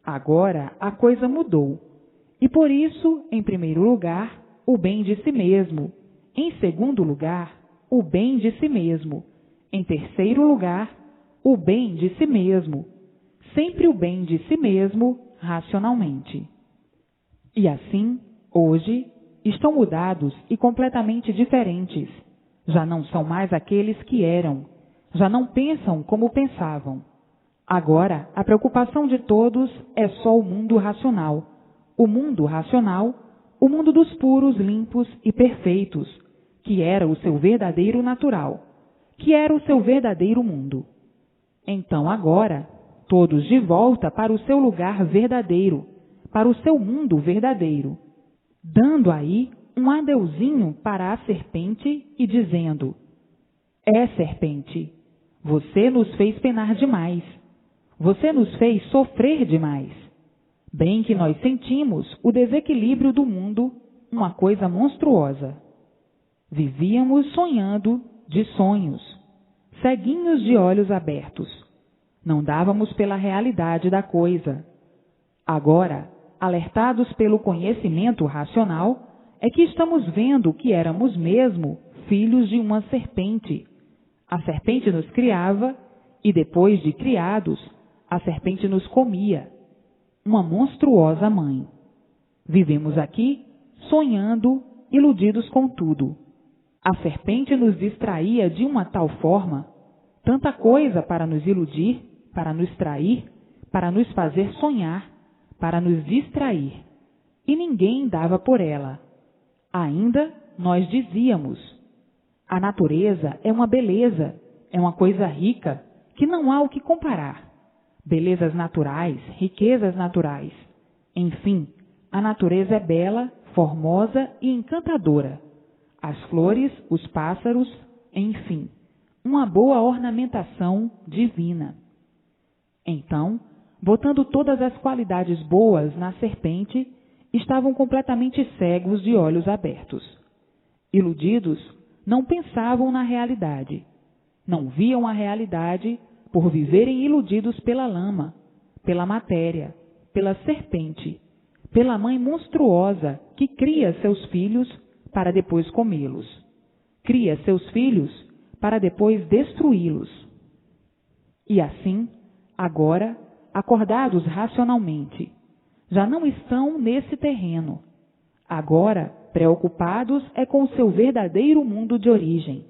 Agora a coisa mudou. E por isso, em primeiro lugar, o bem de si mesmo. Em segundo lugar, o bem de si mesmo. Em terceiro lugar, o bem de si mesmo. Sempre o bem de si mesmo, racionalmente. E assim, hoje, estão mudados e completamente diferentes. Já não são mais aqueles que eram. Já não pensam como pensavam. Agora, a preocupação de todos é só o mundo racional. O mundo racional, o mundo dos puros, limpos e perfeitos, que era o seu verdadeiro natural, que era o seu verdadeiro mundo. Então agora, todos de volta para o seu lugar verdadeiro, para o seu mundo verdadeiro, dando aí um adeuzinho para a serpente e dizendo: é, serpente, você nos fez penar demais, você nos fez sofrer demais. Bem que nós sentimos o desequilíbrio do mundo, uma coisa monstruosa. Vivíamos sonhando de sonhos, ceguinhos de olhos abertos. Não dávamos pela realidade da coisa. Agora, alertados pelo conhecimento racional, é que estamos vendo que éramos mesmo filhos de uma serpente. A serpente nos criava e, depois de criados, a serpente nos comia. Uma monstruosa mãe. Vivemos aqui sonhando, iludidos com tudo. A serpente nos distraía de uma tal forma, tanta coisa para nos iludir, para nos trair, para nos fazer sonhar, para nos distrair. E ninguém dava por ela. Ainda nós dizíamos: a natureza é uma beleza, é uma coisa rica, que não há o que comparar. Belezas naturais, riquezas naturais. Enfim, a natureza é bela, formosa e encantadora. As flores, os pássaros, enfim, uma boa ornamentação divina. Então, botando todas as qualidades boas na serpente, estavam completamente cegos de olhos abertos. Iludidos, não pensavam na realidade. Não viam a realidade por viverem iludidos pela lama, pela matéria, pela serpente, pela mãe monstruosa que cria seus filhos para depois comê-los. Cria seus filhos para depois destruí-los. E assim, agora, acordados racionalmente, já não estão nesse terreno. Agora, preocupados é com o seu verdadeiro mundo de origem.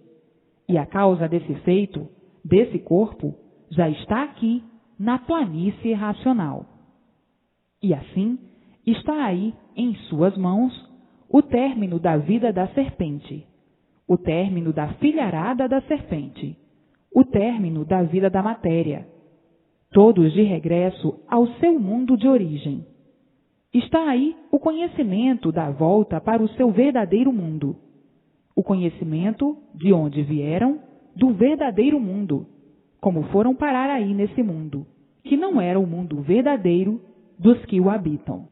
E a causa desse feito, desse corpo, já está aqui, na planície racional. E assim, está aí, em suas mãos, o término da vida da serpente, o término da filharada da serpente, o término da vida da matéria, todos de regresso ao seu mundo de origem. Está aí o conhecimento da volta para o seu verdadeiro mundo, o conhecimento de onde vieram, do verdadeiro mundo, como foram parar aí nesse mundo, que não era o mundo verdadeiro dos que o habitam.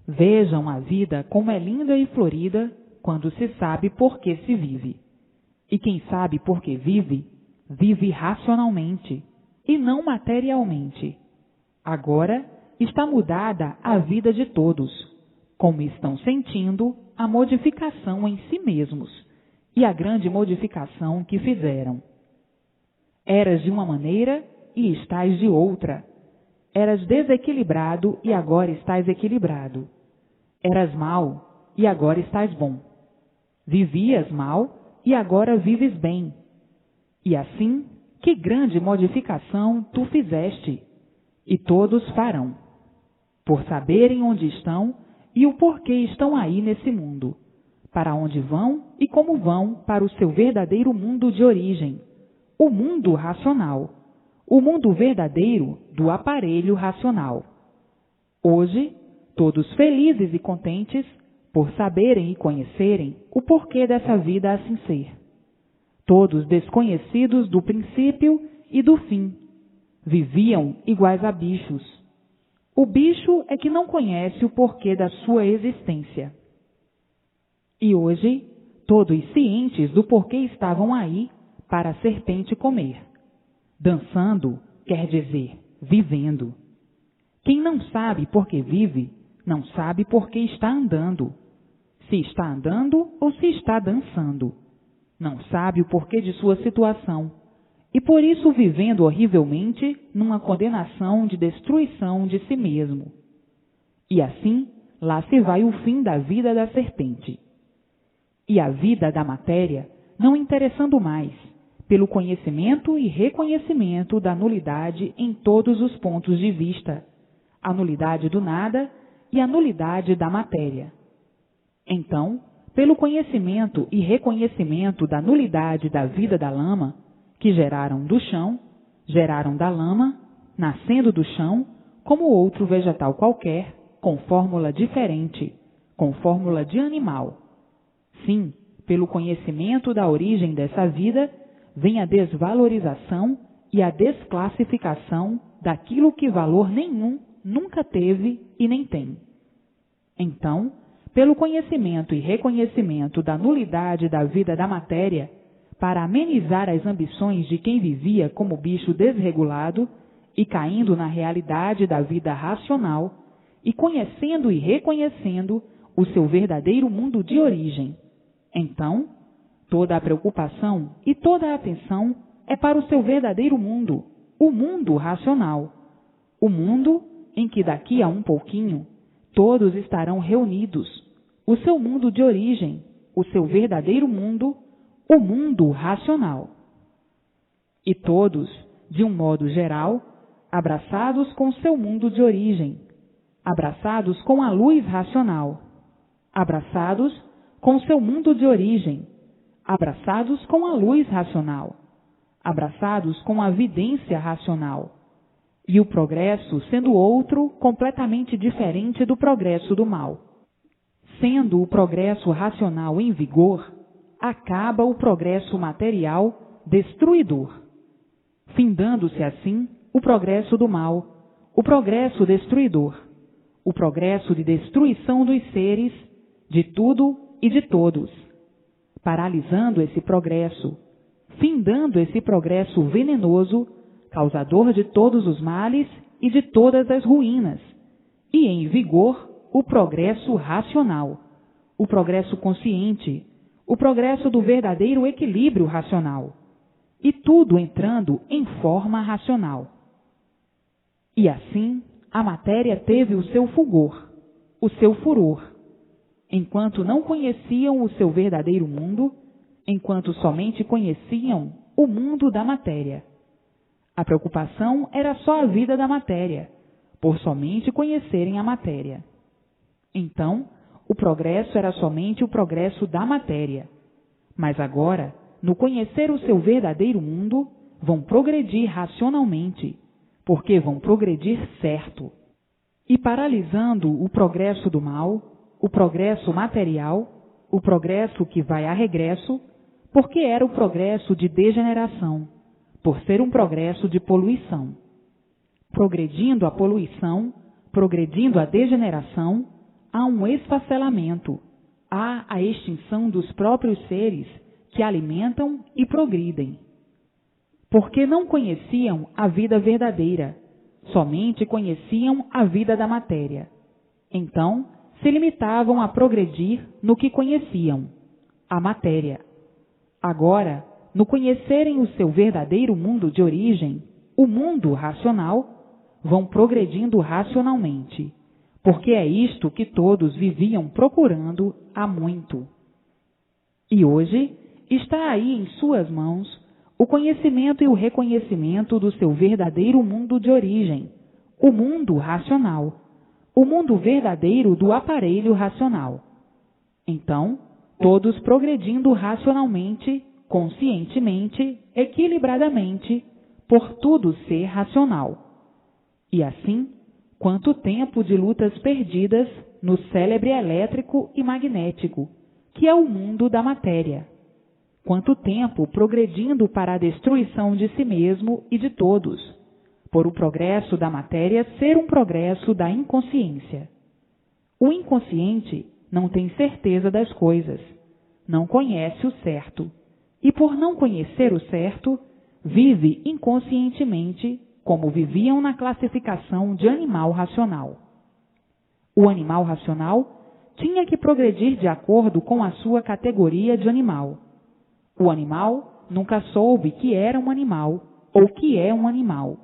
Vejam a vida como é linda e florida quando se sabe por que se vive. E quem sabe por que vive, vive racionalmente e não materialmente. Agora está mudada a vida de todos, como estão sentindo a modificação em si mesmos e a grande modificação que fizeram. Eras de uma maneira e estás de outra. Eras desequilibrado e agora estás equilibrado. Eras mal e agora estás bom. Vivias mal e agora vives bem. E assim, que grande modificação tu fizeste, e todos farão, por saberem onde estão e o porquê estão aí nesse mundo, para onde vão e como vão para o seu verdadeiro mundo de origem, o mundo racional, o mundo verdadeiro do aparelho racional. Hoje, todos felizes e contentes por saberem e conhecerem o porquê dessa vida assim ser. Todos desconhecidos do princípio e do fim. Viviam iguais a bichos. O bicho é que não conhece o porquê da sua existência. E hoje, todos cientes do porquê estavam aí para a serpente comer. Dançando quer dizer vivendo. Quem não sabe por que vive, não sabe por que está andando. Se está andando ou se está dançando. Não sabe o porquê de sua situação. E por isso vivendo horrivelmente numa condenação de destruição de si mesmo. E assim, lá se vai o fim da vida da serpente. E a vida da matéria não interessando mais, pelo conhecimento e reconhecimento da nulidade em todos os pontos de vista, a nulidade do nada e a nulidade da matéria. Então, pelo conhecimento e reconhecimento da nulidade da vida da lama, que geraram do chão, geraram da lama, nascendo do chão, como outro vegetal qualquer, com fórmula diferente, com fórmula de animal. Sim, pelo conhecimento da origem dessa vida, vem a desvalorização e a desclassificação daquilo que valor nenhum nunca teve e nem tem. Então, pelo conhecimento e reconhecimento da nulidade da vida da matéria, para amenizar as ambições de quem vivia como bicho desregulado e caindo na realidade da vida racional e conhecendo e reconhecendo o seu verdadeiro mundo de origem. Então, toda a preocupação e toda a atenção é para o seu verdadeiro mundo, o mundo racional. O mundo em que daqui a um pouquinho todos estarão reunidos, o seu mundo de origem, o seu verdadeiro mundo, o mundo racional. E todos, de um modo geral, abraçados com seu mundo de origem, abraçados com a luz racional, abraçados com seu mundo de origem, abraçados com a luz racional, abraçados com a vidência racional, e o progresso sendo outro completamente diferente do progresso do mal. Sendo o progresso racional em vigor, acaba o progresso material destruidor, findando-se assim o progresso do mal, o progresso destruidor, o progresso de destruição dos seres, de tudo e de todos, paralisando esse progresso, findando esse progresso venenoso, causador de todos os males e de todas as ruínas, e em vigor o progresso racional, o progresso consciente, o progresso do verdadeiro equilíbrio racional, e tudo entrando em forma racional. E assim a matéria teve o seu fulgor, o seu furor, enquanto não conheciam o seu verdadeiro mundo, enquanto somente conheciam o mundo da matéria. A preocupação era só a vida da matéria, por somente conhecerem a matéria. Então, o progresso era somente o progresso da matéria. Mas agora, no conhecer o seu verdadeiro mundo, vão progredir racionalmente, porque vão progredir certo. E paralisando o progresso do mal, o progresso material, o progresso que vai a regresso, porque era o progresso de degeneração, por ser um progresso de poluição. Progredindo a poluição, progredindo a degeneração, há um esfacelamento, há a extinção dos próprios seres que alimentam e progridem. Porque não conheciam a vida verdadeira, somente conheciam a vida da matéria. Então, se limitavam a progredir no que conheciam, a matéria. Agora, no conhecerem o seu verdadeiro mundo de origem, o mundo racional, vão progredindo racionalmente, porque é isto que todos viviam procurando há muito. E hoje está aí em suas mãos o conhecimento e o reconhecimento do seu verdadeiro mundo de origem, o mundo racional, o mundo verdadeiro do aparelho racional. Então, todos progredindo racionalmente, conscientemente, equilibradamente, por tudo ser racional. E assim, quanto tempo de lutas perdidas no célebre elétrico e magnético, que é o mundo da matéria. Quanto tempo progredindo para a destruição de si mesmo e de todos, por o progresso da matéria ser um progresso da inconsciência. O inconsciente não tem certeza das coisas, não conhece o certo, e por não conhecer o certo, vive inconscientemente como viviam na classificação de animal racional. O animal racional tinha que progredir de acordo com a sua categoria de animal. O animal nunca soube que era um animal ou que é um animal.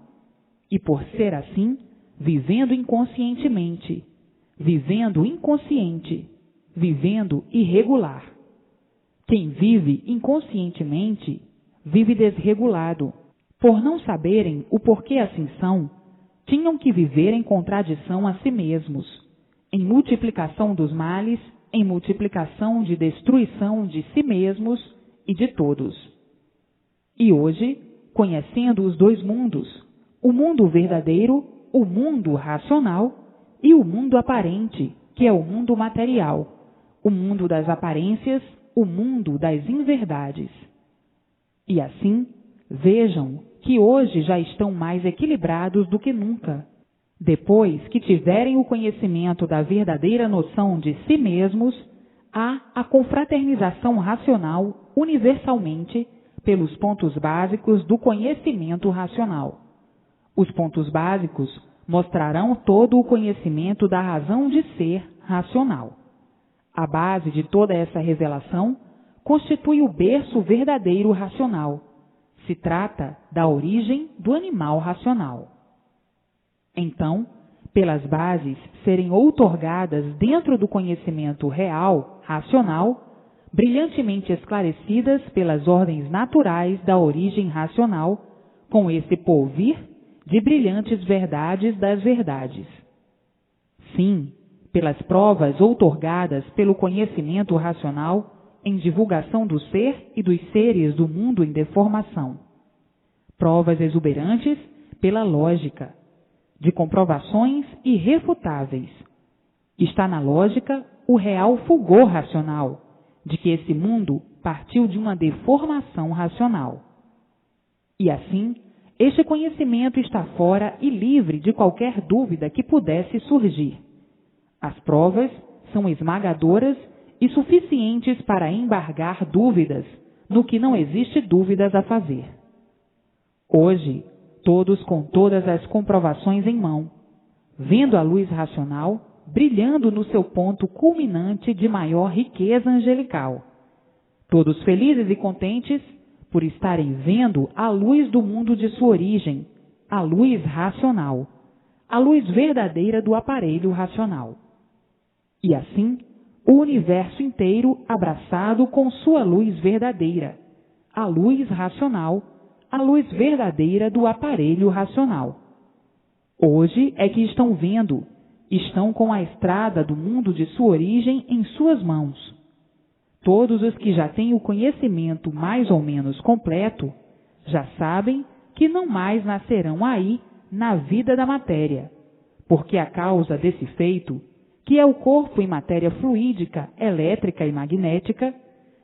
E por ser assim, vivendo inconscientemente, vivendo inconsciente, vivendo irregular. Quem vive inconscientemente, vive desregulado. Por não saberem o porquê assim são, tinham que viver em contradição a si mesmos, em multiplicação dos males, em multiplicação de destruição de si mesmos e de todos. E hoje, conhecendo os dois mundos, o mundo verdadeiro, o mundo racional, e o mundo aparente, que é o mundo material, o mundo das aparências, o mundo das inverdades. E assim, vejam que hoje já estão mais equilibrados do que nunca, depois que tiverem o conhecimento da verdadeira noção de si mesmos, há a confraternização racional universalmente pelos pontos básicos do conhecimento racional. Os pontos básicos mostrarão todo o conhecimento da razão de ser racional. A base de toda essa revelação constitui o berço verdadeiro racional. Se trata da origem do animal racional. Então, pelas bases serem outorgadas dentro do conhecimento real, racional, brilhantemente esclarecidas pelas ordens naturais da origem racional, com esse porvir de brilhantes verdades das verdades. Sim, pelas provas outorgadas pelo conhecimento racional em divulgação do ser e dos seres do mundo em deformação. Provas exuberantes pela lógica, de comprovações irrefutáveis. Está na lógica o real fulgor racional, de que esse mundo partiu de uma deformação racional. E assim, este conhecimento está fora e livre de qualquer dúvida que pudesse surgir. As provas são esmagadoras e suficientes para embargar dúvidas no que não existe dúvidas a fazer. Hoje, todos com todas as comprovações em mão, vendo a luz racional brilhando no seu ponto culminante de maior riqueza angelical. Todos felizes e contentes por estarem vendo a luz do mundo de sua origem, a luz racional, a luz verdadeira do aparelho racional. E assim, o universo inteiro abraçado com sua luz verdadeira, a luz racional, a luz verdadeira do aparelho racional. Hoje é que estão vendo, estão com a estrada do mundo de sua origem em suas mãos. Todos os que já têm o conhecimento mais ou menos completo, já sabem que não mais nascerão aí na vida da matéria, porque a causa desse feito, que é o corpo em matéria fluídica, elétrica e magnética,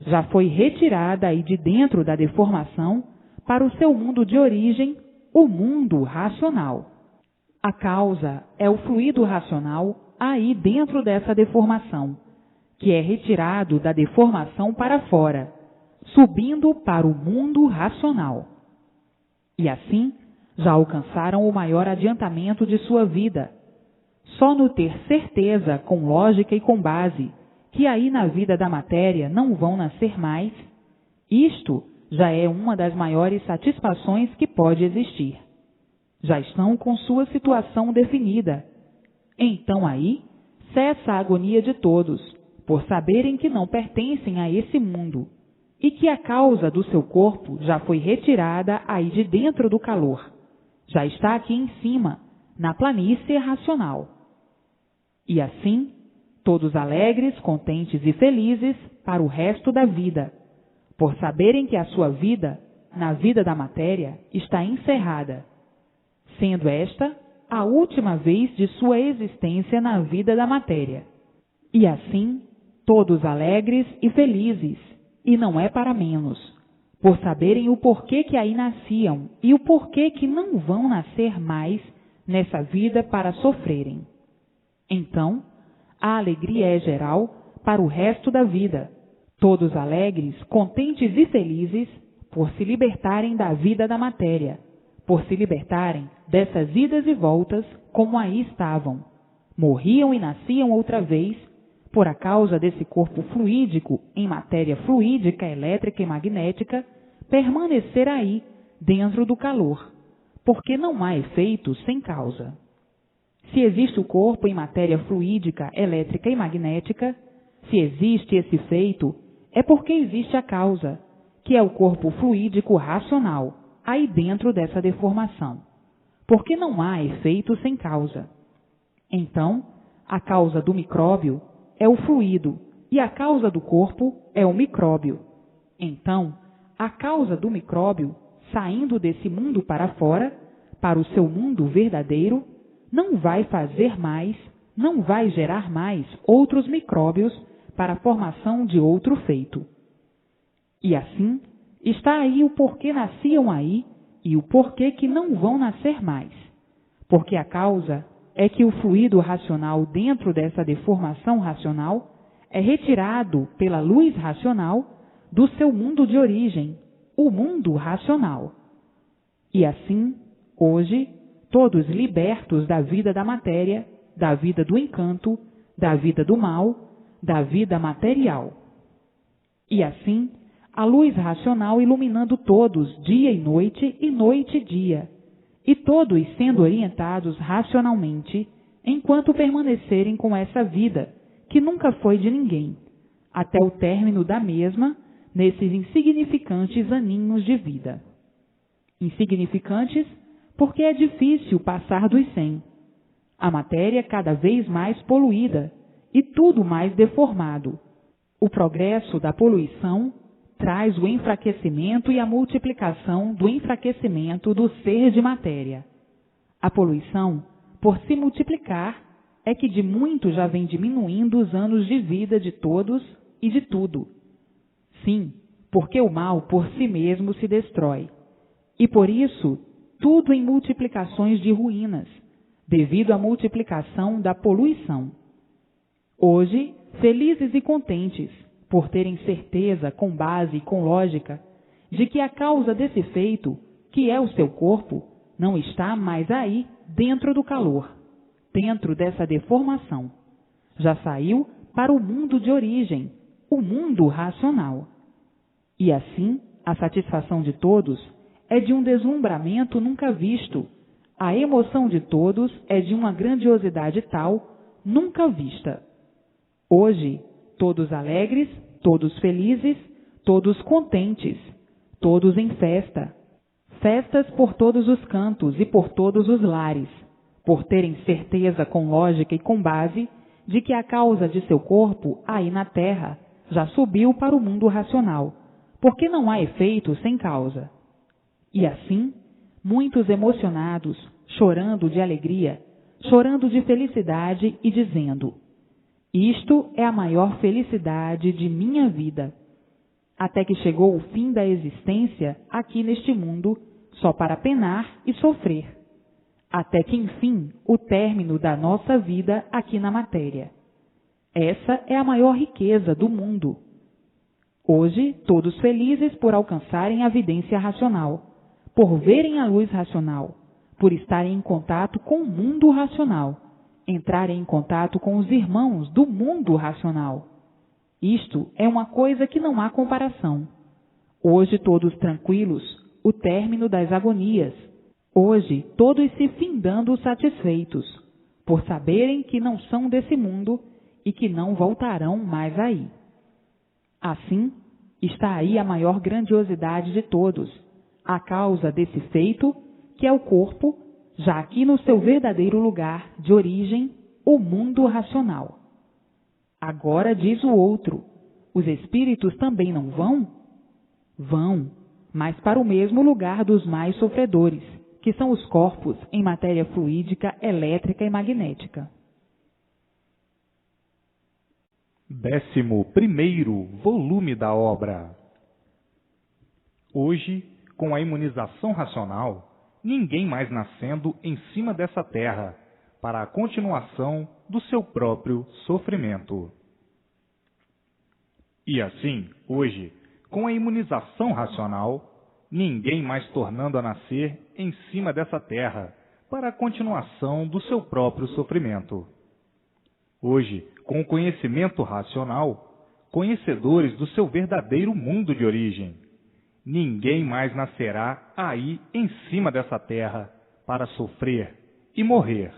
já foi retirada aí de dentro da deformação para o seu mundo de origem, o mundo racional. A causa é o fluido racional aí dentro dessa deformação, que é retirado da deformação para fora, subindo para o mundo racional. E assim, já alcançaram o maior adiantamento de sua vida. Só no ter certeza, com lógica e com base, que aí na vida da matéria não vão nascer mais, isto já é uma das maiores satisfações que pode existir. Já estão com sua situação definida. Então aí cessa a agonia de todos, por saberem que não pertencem a esse mundo, e que a causa do seu corpo já foi retirada aí de dentro do calor. Já está aqui em cima, na planície racional. E assim, todos alegres, contentes e felizes para o resto da vida, por saberem que a sua vida, na vida da matéria, está encerrada, sendo esta a última vez de sua existência na vida da matéria. E assim, todos alegres e felizes, e não é para menos, por saberem o porquê que aí nasciam e o porquê que não vão nascer mais nessa vida para sofrerem. Então, a alegria é geral para o resto da vida, todos alegres, contentes e felizes por se libertarem da vida da matéria, por se libertarem dessas idas e voltas como aí estavam. Morriam e nasciam outra vez por a causa desse corpo fluídico em matéria fluídica, elétrica e magnética, permanecer aí dentro do calor, porque não há efeito sem causa. Se existe o corpo em matéria fluídica, elétrica e magnética, se existe esse efeito, é porque existe a causa, que é o corpo fluídico racional, aí dentro dessa deformação, porque não há efeito sem causa. Então, a causa do micróbio é o fluido e a causa do corpo é o micróbio. Então, a causa do micróbio, saindo desse mundo para fora, para o seu mundo verdadeiro, não vai fazer mais, não vai gerar mais outros micróbios para a formação de outro feito. E assim, está aí o porquê nasciam aí e o porquê que não vão nascer mais. Porque a causa é que o fluido racional dentro dessa deformação racional é retirado pela luz racional do seu mundo de origem, o mundo racional. E assim, hoje, todos libertos da vida da matéria, da vida do encanto, da vida do mal, da vida material. E assim, a luz racional iluminando todos dia e noite e dia, e todos sendo orientados racionalmente, enquanto permanecerem com essa vida, que nunca foi de ninguém, até o término da mesma, nesses insignificantes aninhos de vida. Insignificantes porque é difícil passar dos 100. A matéria cada vez mais poluída e tudo mais deformado. O progresso da poluição traz o enfraquecimento e a multiplicação do enfraquecimento do ser de matéria. A poluição, por se multiplicar, é que de muito já vem diminuindo os anos de vida de todos e de tudo. Sim, porque o mal por si mesmo se destrói. E por isso, tudo em multiplicações de ruínas, devido à multiplicação da poluição. Hoje, felizes e contentes, por terem certeza, com base e com lógica, de que a causa desse feito, que é o seu corpo, não está mais aí dentro do calor, dentro dessa deformação. Já saiu para o mundo de origem, o mundo racional. E assim, a satisfação de todos é de um deslumbramento nunca visto. A emoção de todos é de uma grandiosidade tal, nunca vista. Hoje, todos alegres, todos felizes, todos contentes, todos em festa. Festas por todos os cantos e por todos os lares, por terem certeza com lógica e com base de que a causa de seu corpo, aí na terra, já subiu para o mundo racional, porque não há efeito sem causa. E assim, muitos emocionados, chorando de alegria, chorando de felicidade e dizendo: isto é a maior felicidade de minha vida. Até que chegou o fim da existência aqui neste mundo, só para penar e sofrer. Até que, enfim, o término da nossa vida aqui na matéria. Essa é a maior riqueza do mundo. Hoje, todos felizes por alcançarem a vidência racional, por verem a luz racional, por estarem em contato com o mundo racional, entrarem em contato com os irmãos do mundo racional. Isto é uma coisa que não há comparação. Hoje todos tranquilos, o término das agonias. Hoje todos se findando satisfeitos, por saberem que não são desse mundo e que não voltarão mais aí. Assim, está aí a maior grandiosidade de todos, a causa desse feito, que é o corpo, já aqui no seu verdadeiro lugar de origem, o mundo racional. Agora diz o outro: os espíritos também não vão? Vão, mas para o mesmo lugar dos mais sofredores, que são os corpos em matéria fluídica, elétrica e magnética. 11º volume da obra. Hoje, com a imunização racional, ninguém mais nascendo em cima dessa terra, para a continuação do seu próprio sofrimento. E assim, hoje, com a imunização racional, ninguém mais tornando a nascer em cima dessa terra, para a continuação do seu próprio sofrimento. Hoje, com o conhecimento racional, conhecedores do seu verdadeiro mundo de origem, ninguém mais nascerá aí em cima dessa terra para sofrer e morrer.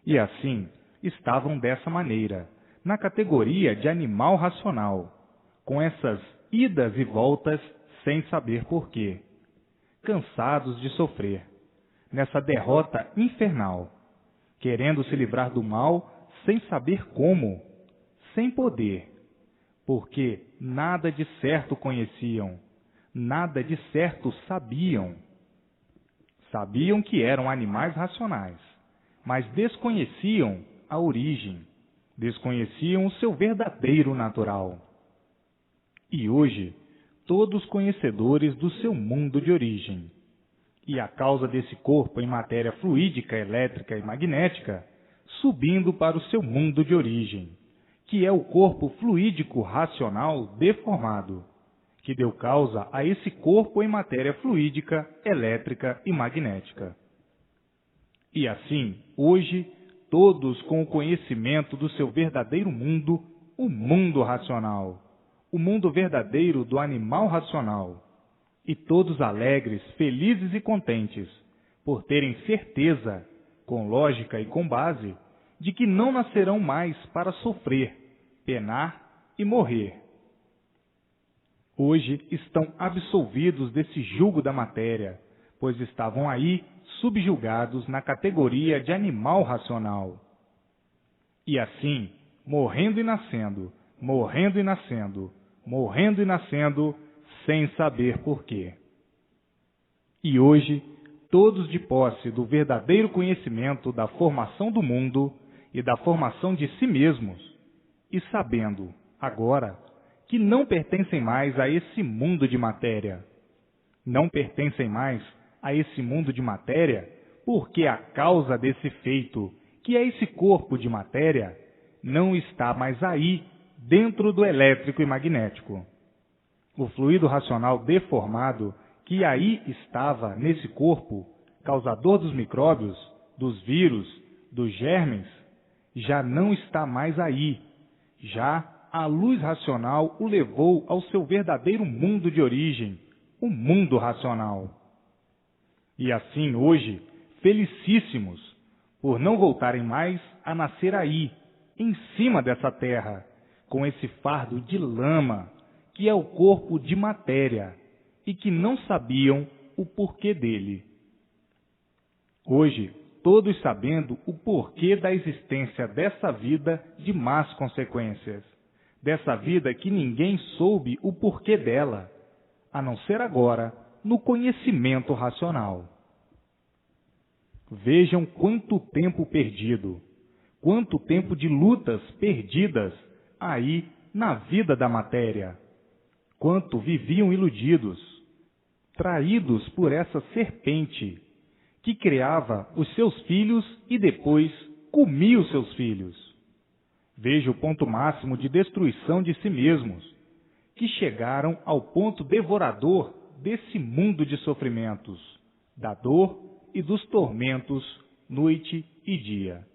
E assim, estavam dessa maneira, na categoria de animal racional, com essas idas e voltas sem saber porquê, cansados de sofrer, nessa derrota infernal, querendo se livrar do mal sem saber como, sem poder, porque nada de certo conheciam, nada de certo sabiam. Sabiam que eram animais racionais, mas desconheciam a origem, desconheciam o seu verdadeiro natural. E hoje, todos conhecedores do seu mundo de origem, e a causa desse corpo em matéria fluídica, elétrica e magnética, subindo para o seu mundo de origem, que é o corpo fluídico racional deformado, que deu causa a esse corpo em matéria fluídica, elétrica e magnética. E assim, hoje, todos com o conhecimento do seu verdadeiro mundo, o mundo racional, o mundo verdadeiro do animal racional, e todos alegres, felizes e contentes, por terem certeza, com lógica e com base, de que não nascerão mais para sofrer, penar e morrer. Hoje estão absolvidos desse jugo da matéria, pois estavam aí subjugados na categoria de animal racional. E assim, morrendo e nascendo, morrendo e nascendo, morrendo e nascendo, sem saber porquê. E hoje, todos de posse do verdadeiro conhecimento da formação do mundo e da formação de si mesmos, e sabendo, agora, que não pertencem mais a esse mundo de matéria. Não pertencem mais a esse mundo de matéria porque a causa desse feito, que é esse corpo de matéria, não está mais aí, dentro do elétrico e magnético. O fluido racional deformado, que aí estava nesse corpo, causador dos micróbios, dos vírus, dos germes, já não está mais aí. Já a luz racional o levou ao seu verdadeiro mundo de origem, o mundo racional. E assim, hoje, felicíssimos, por não voltarem mais a nascer aí, em cima dessa terra, com esse fardo de lama, que é o corpo de matéria, e que não sabiam o porquê dele. Hoje, todos sabendo o porquê da existência dessa vida de más consequências, dessa vida que ninguém soube o porquê dela, a não ser agora, no conhecimento racional. Vejam quanto tempo perdido, quanto tempo de lutas perdidas aí na vida da matéria, quanto viviam iludidos, traídos por essa serpente, que criava os seus filhos e depois comia os seus filhos. Veja o ponto máximo de destruição de si mesmos, que chegaram ao ponto devorador desse mundo de sofrimentos, da dor e dos tormentos, noite e dia.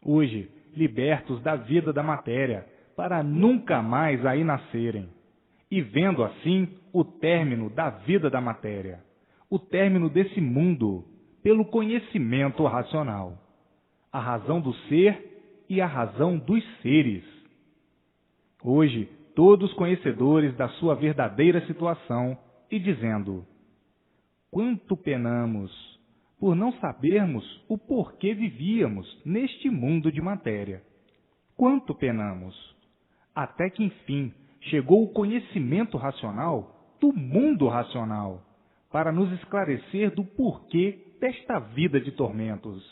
Hoje, libertos da vida da matéria, para nunca mais aí nascerem, e vendo assim o término da vida da matéria, o término desse mundo, pelo conhecimento racional, a razão do ser e a razão dos seres. Hoje, todos conhecedores da sua verdadeira situação e dizendo: quanto penamos por não sabermos o porquê vivíamos neste mundo de matéria. Quanto penamos, até que enfim chegou o conhecimento racional do mundo racional, para nos esclarecer do porquê desta vida de tormentos.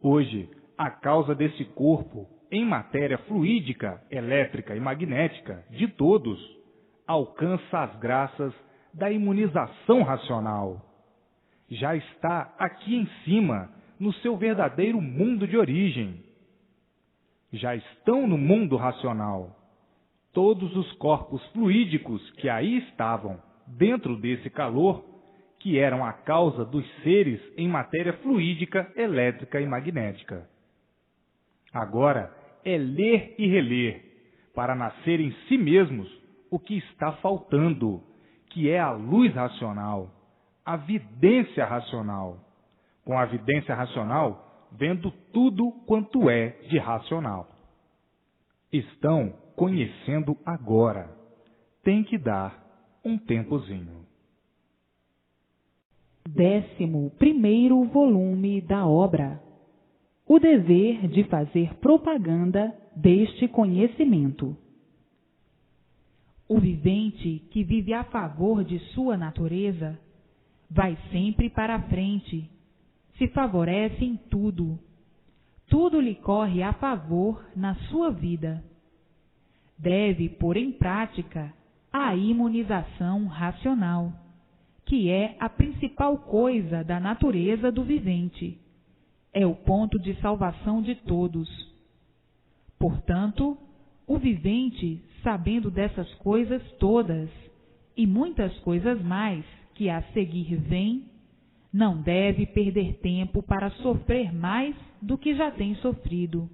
Hoje, a causa desse corpo, em matéria fluídica, elétrica e magnética, de todos, alcança as graças da imunização racional. Já está aqui em cima, no seu verdadeiro mundo de origem. Já estão no mundo racional. Todos os corpos fluídicos que aí estavam, dentro desse calor, que eram a causa dos seres em matéria fluídica, elétrica e magnética. Agora é ler e reler, para nascer em si mesmos o que está faltando, que é a luz racional, a vidência racional. Com a vidência racional, vendo tudo quanto é de racional. Estão conhecendo agora. Tem que dar um tempozinho. 11º volume da obra. O dever de fazer propaganda deste conhecimento. O vivente que vive a favor de sua natureza vai sempre para a frente, se favorece em tudo. Tudo lhe corre a favor na sua vida. Deve pôr em prática a imunização racional, que é a principal coisa da natureza do vivente. É o ponto de salvação de todos. Portanto, O vivente, sabendo dessas coisas todas, e muitas coisas mais que a seguir vêm, não deve perder tempo para sofrer mais do que já tem sofrido.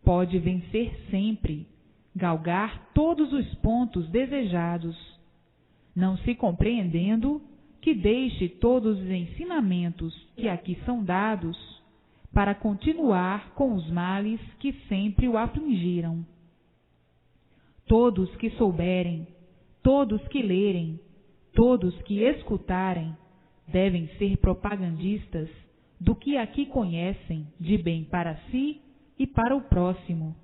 Pode vencer sempre, galgar todos os pontos desejados, não se compreendendo que deixe todos os ensinamentos que aqui são dados para continuar com os males que sempre o afligiram. Todos que souberem, todos que lerem, todos que escutarem, devem ser propagandistas do que aqui conhecem de bem para si e para o próximo,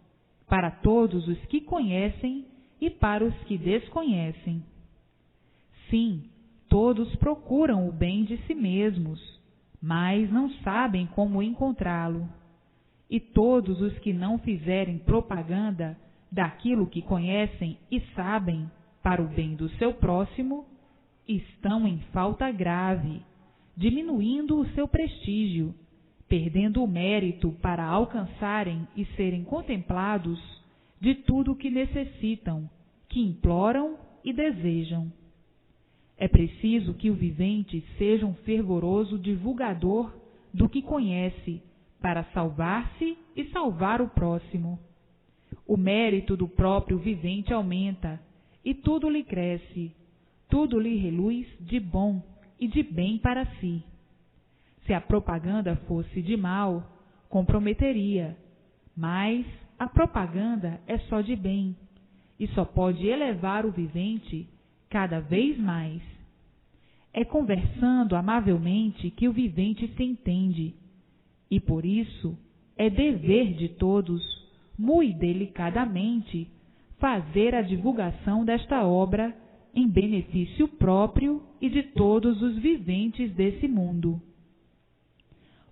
para todos os que conhecem e para os que desconhecem. Sim, todos procuram o bem de si mesmos, mas não sabem como encontrá-lo. E todos os que não fizerem propaganda daquilo que conhecem e sabem para o bem do seu próximo, estão em falta grave, diminuindo o seu prestígio, perdendo o mérito para alcançarem e serem contemplados de tudo o que necessitam, que imploram e desejam. É preciso que o vivente seja um fervoroso divulgador do que conhece, para salvar-se e salvar o próximo. O mérito do próprio vivente aumenta, e tudo lhe cresce, tudo lhe reluz de bom e de bem para si. Se a propaganda fosse de mal, comprometeria, mas a propaganda é só de bem, e só pode elevar o vivente cada vez mais. É conversando amavelmente que o vivente se entende, e por isso é dever de todos, muito delicadamente, fazer a divulgação desta obra em benefício próprio e de todos os viventes desse mundo.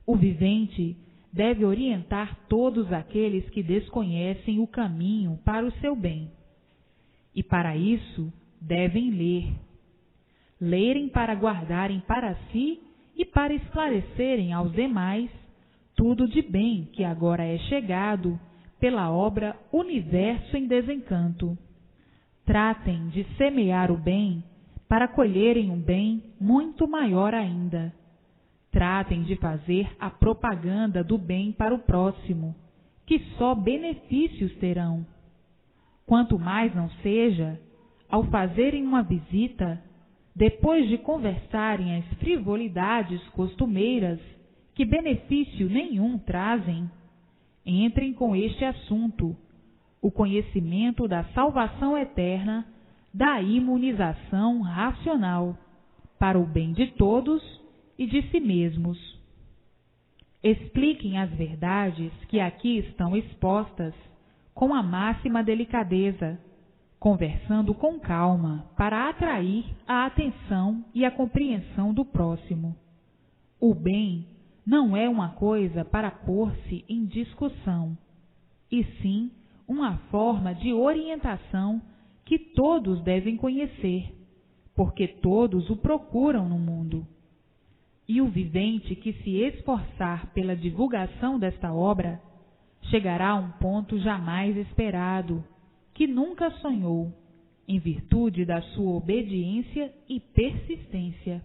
O vivente deve orientar todos aqueles que desconhecem o caminho para o seu bem. E para isso devem ler. Lerem para guardarem para si e para esclarecerem aos demais tudo de bem que agora é chegado pela obra Universo em Desencanto. Tratem de semear o bem para colherem um bem muito maior ainda. Tratem de fazer a propaganda do bem para o próximo, que só benefícios terão. Quanto mais não seja, ao fazerem uma visita, depois de conversarem as frivolidades costumeiras, que benefício nenhum trazem, entrem com este assunto, o conhecimento da salvação eterna, da imunização racional, para o bem de todos e de si mesmos. Expliquem as verdades que aqui estão expostas com a máxima delicadeza, conversando com calma para atrair a atenção e a compreensão do próximo. O bem não é uma coisa para pôr-se em discussão, e sim uma forma de orientação que todos devem conhecer, porque todos o procuram no mundo. E o vivente que se esforçar pela divulgação desta obra chegará a um ponto jamais esperado, que nunca sonhou, em virtude da sua obediência e persistência.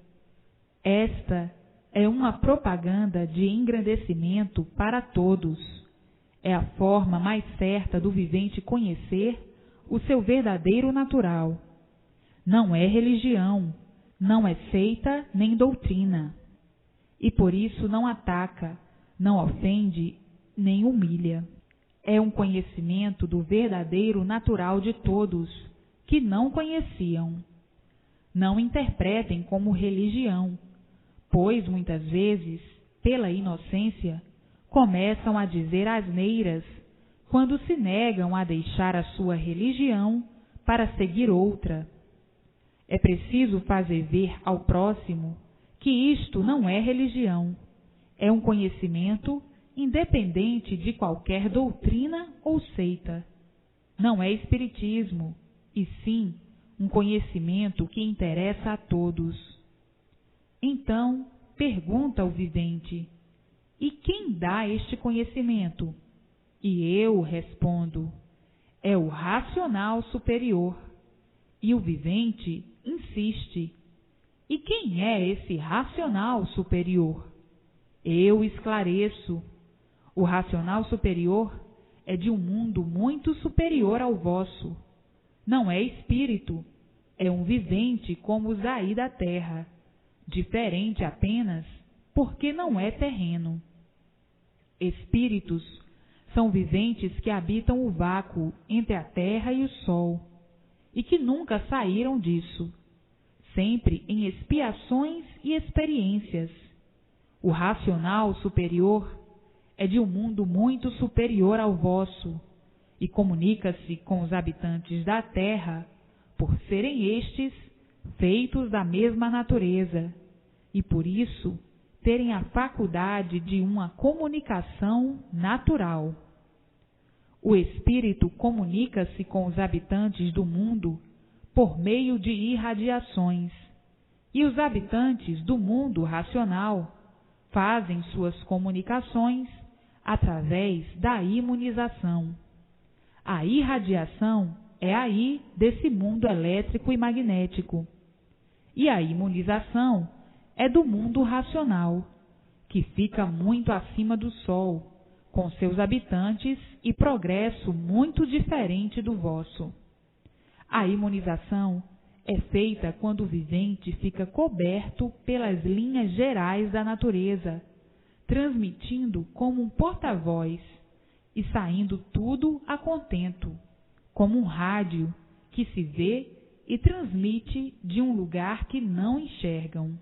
Esta é uma propaganda de engrandecimento para todos. É a forma mais certa do vivente conhecer o seu verdadeiro natural. Não é religião, não é seita nem doutrina. E por isso não ataca, não ofende, nem humilha. É um conhecimento do verdadeiro natural de todos, que não conheciam. Não interpretem como religião, pois muitas vezes, pela inocência, começam a dizer asneiras quando se negam a deixar a sua religião para seguir outra. É preciso fazer ver ao próximo que isto não é religião, é um conhecimento independente de qualquer doutrina ou seita. Não é espiritismo, e sim um conhecimento que interessa a todos. Então, pergunta o vivente: e quem dá este conhecimento? E eu respondo: é o racional superior, e o vivente insiste. E quem é esse racional superior? Eu esclareço. O racional superior é de um mundo muito superior ao vosso. Não é espírito, é um vivente como os aí da terra, diferente apenas porque não é terreno. Espíritos são viventes que habitam o vácuo entre a terra e o sol, e que nunca saíram disso, sempre em expiações e experiências. O racional superior é de um mundo muito superior ao vosso, e comunica-se com os habitantes da terra, por serem estes feitos da mesma natureza, e por isso terem a faculdade de uma comunicação natural. O espírito comunica-se com os habitantes do mundo por meio de irradiações, e os habitantes do mundo racional fazem suas comunicações através da imunização. A irradiação é aí desse mundo elétrico e magnético, e a imunização é do mundo racional, que fica muito acima do Sol, com seus habitantes e progresso muito diferente do vosso. A imunização é feita quando o vivente fica coberto pelas linhas gerais da natureza, transmitindo como um porta-voz e saindo tudo a contento, como um rádio que se vê e transmite de um lugar que não enxergam.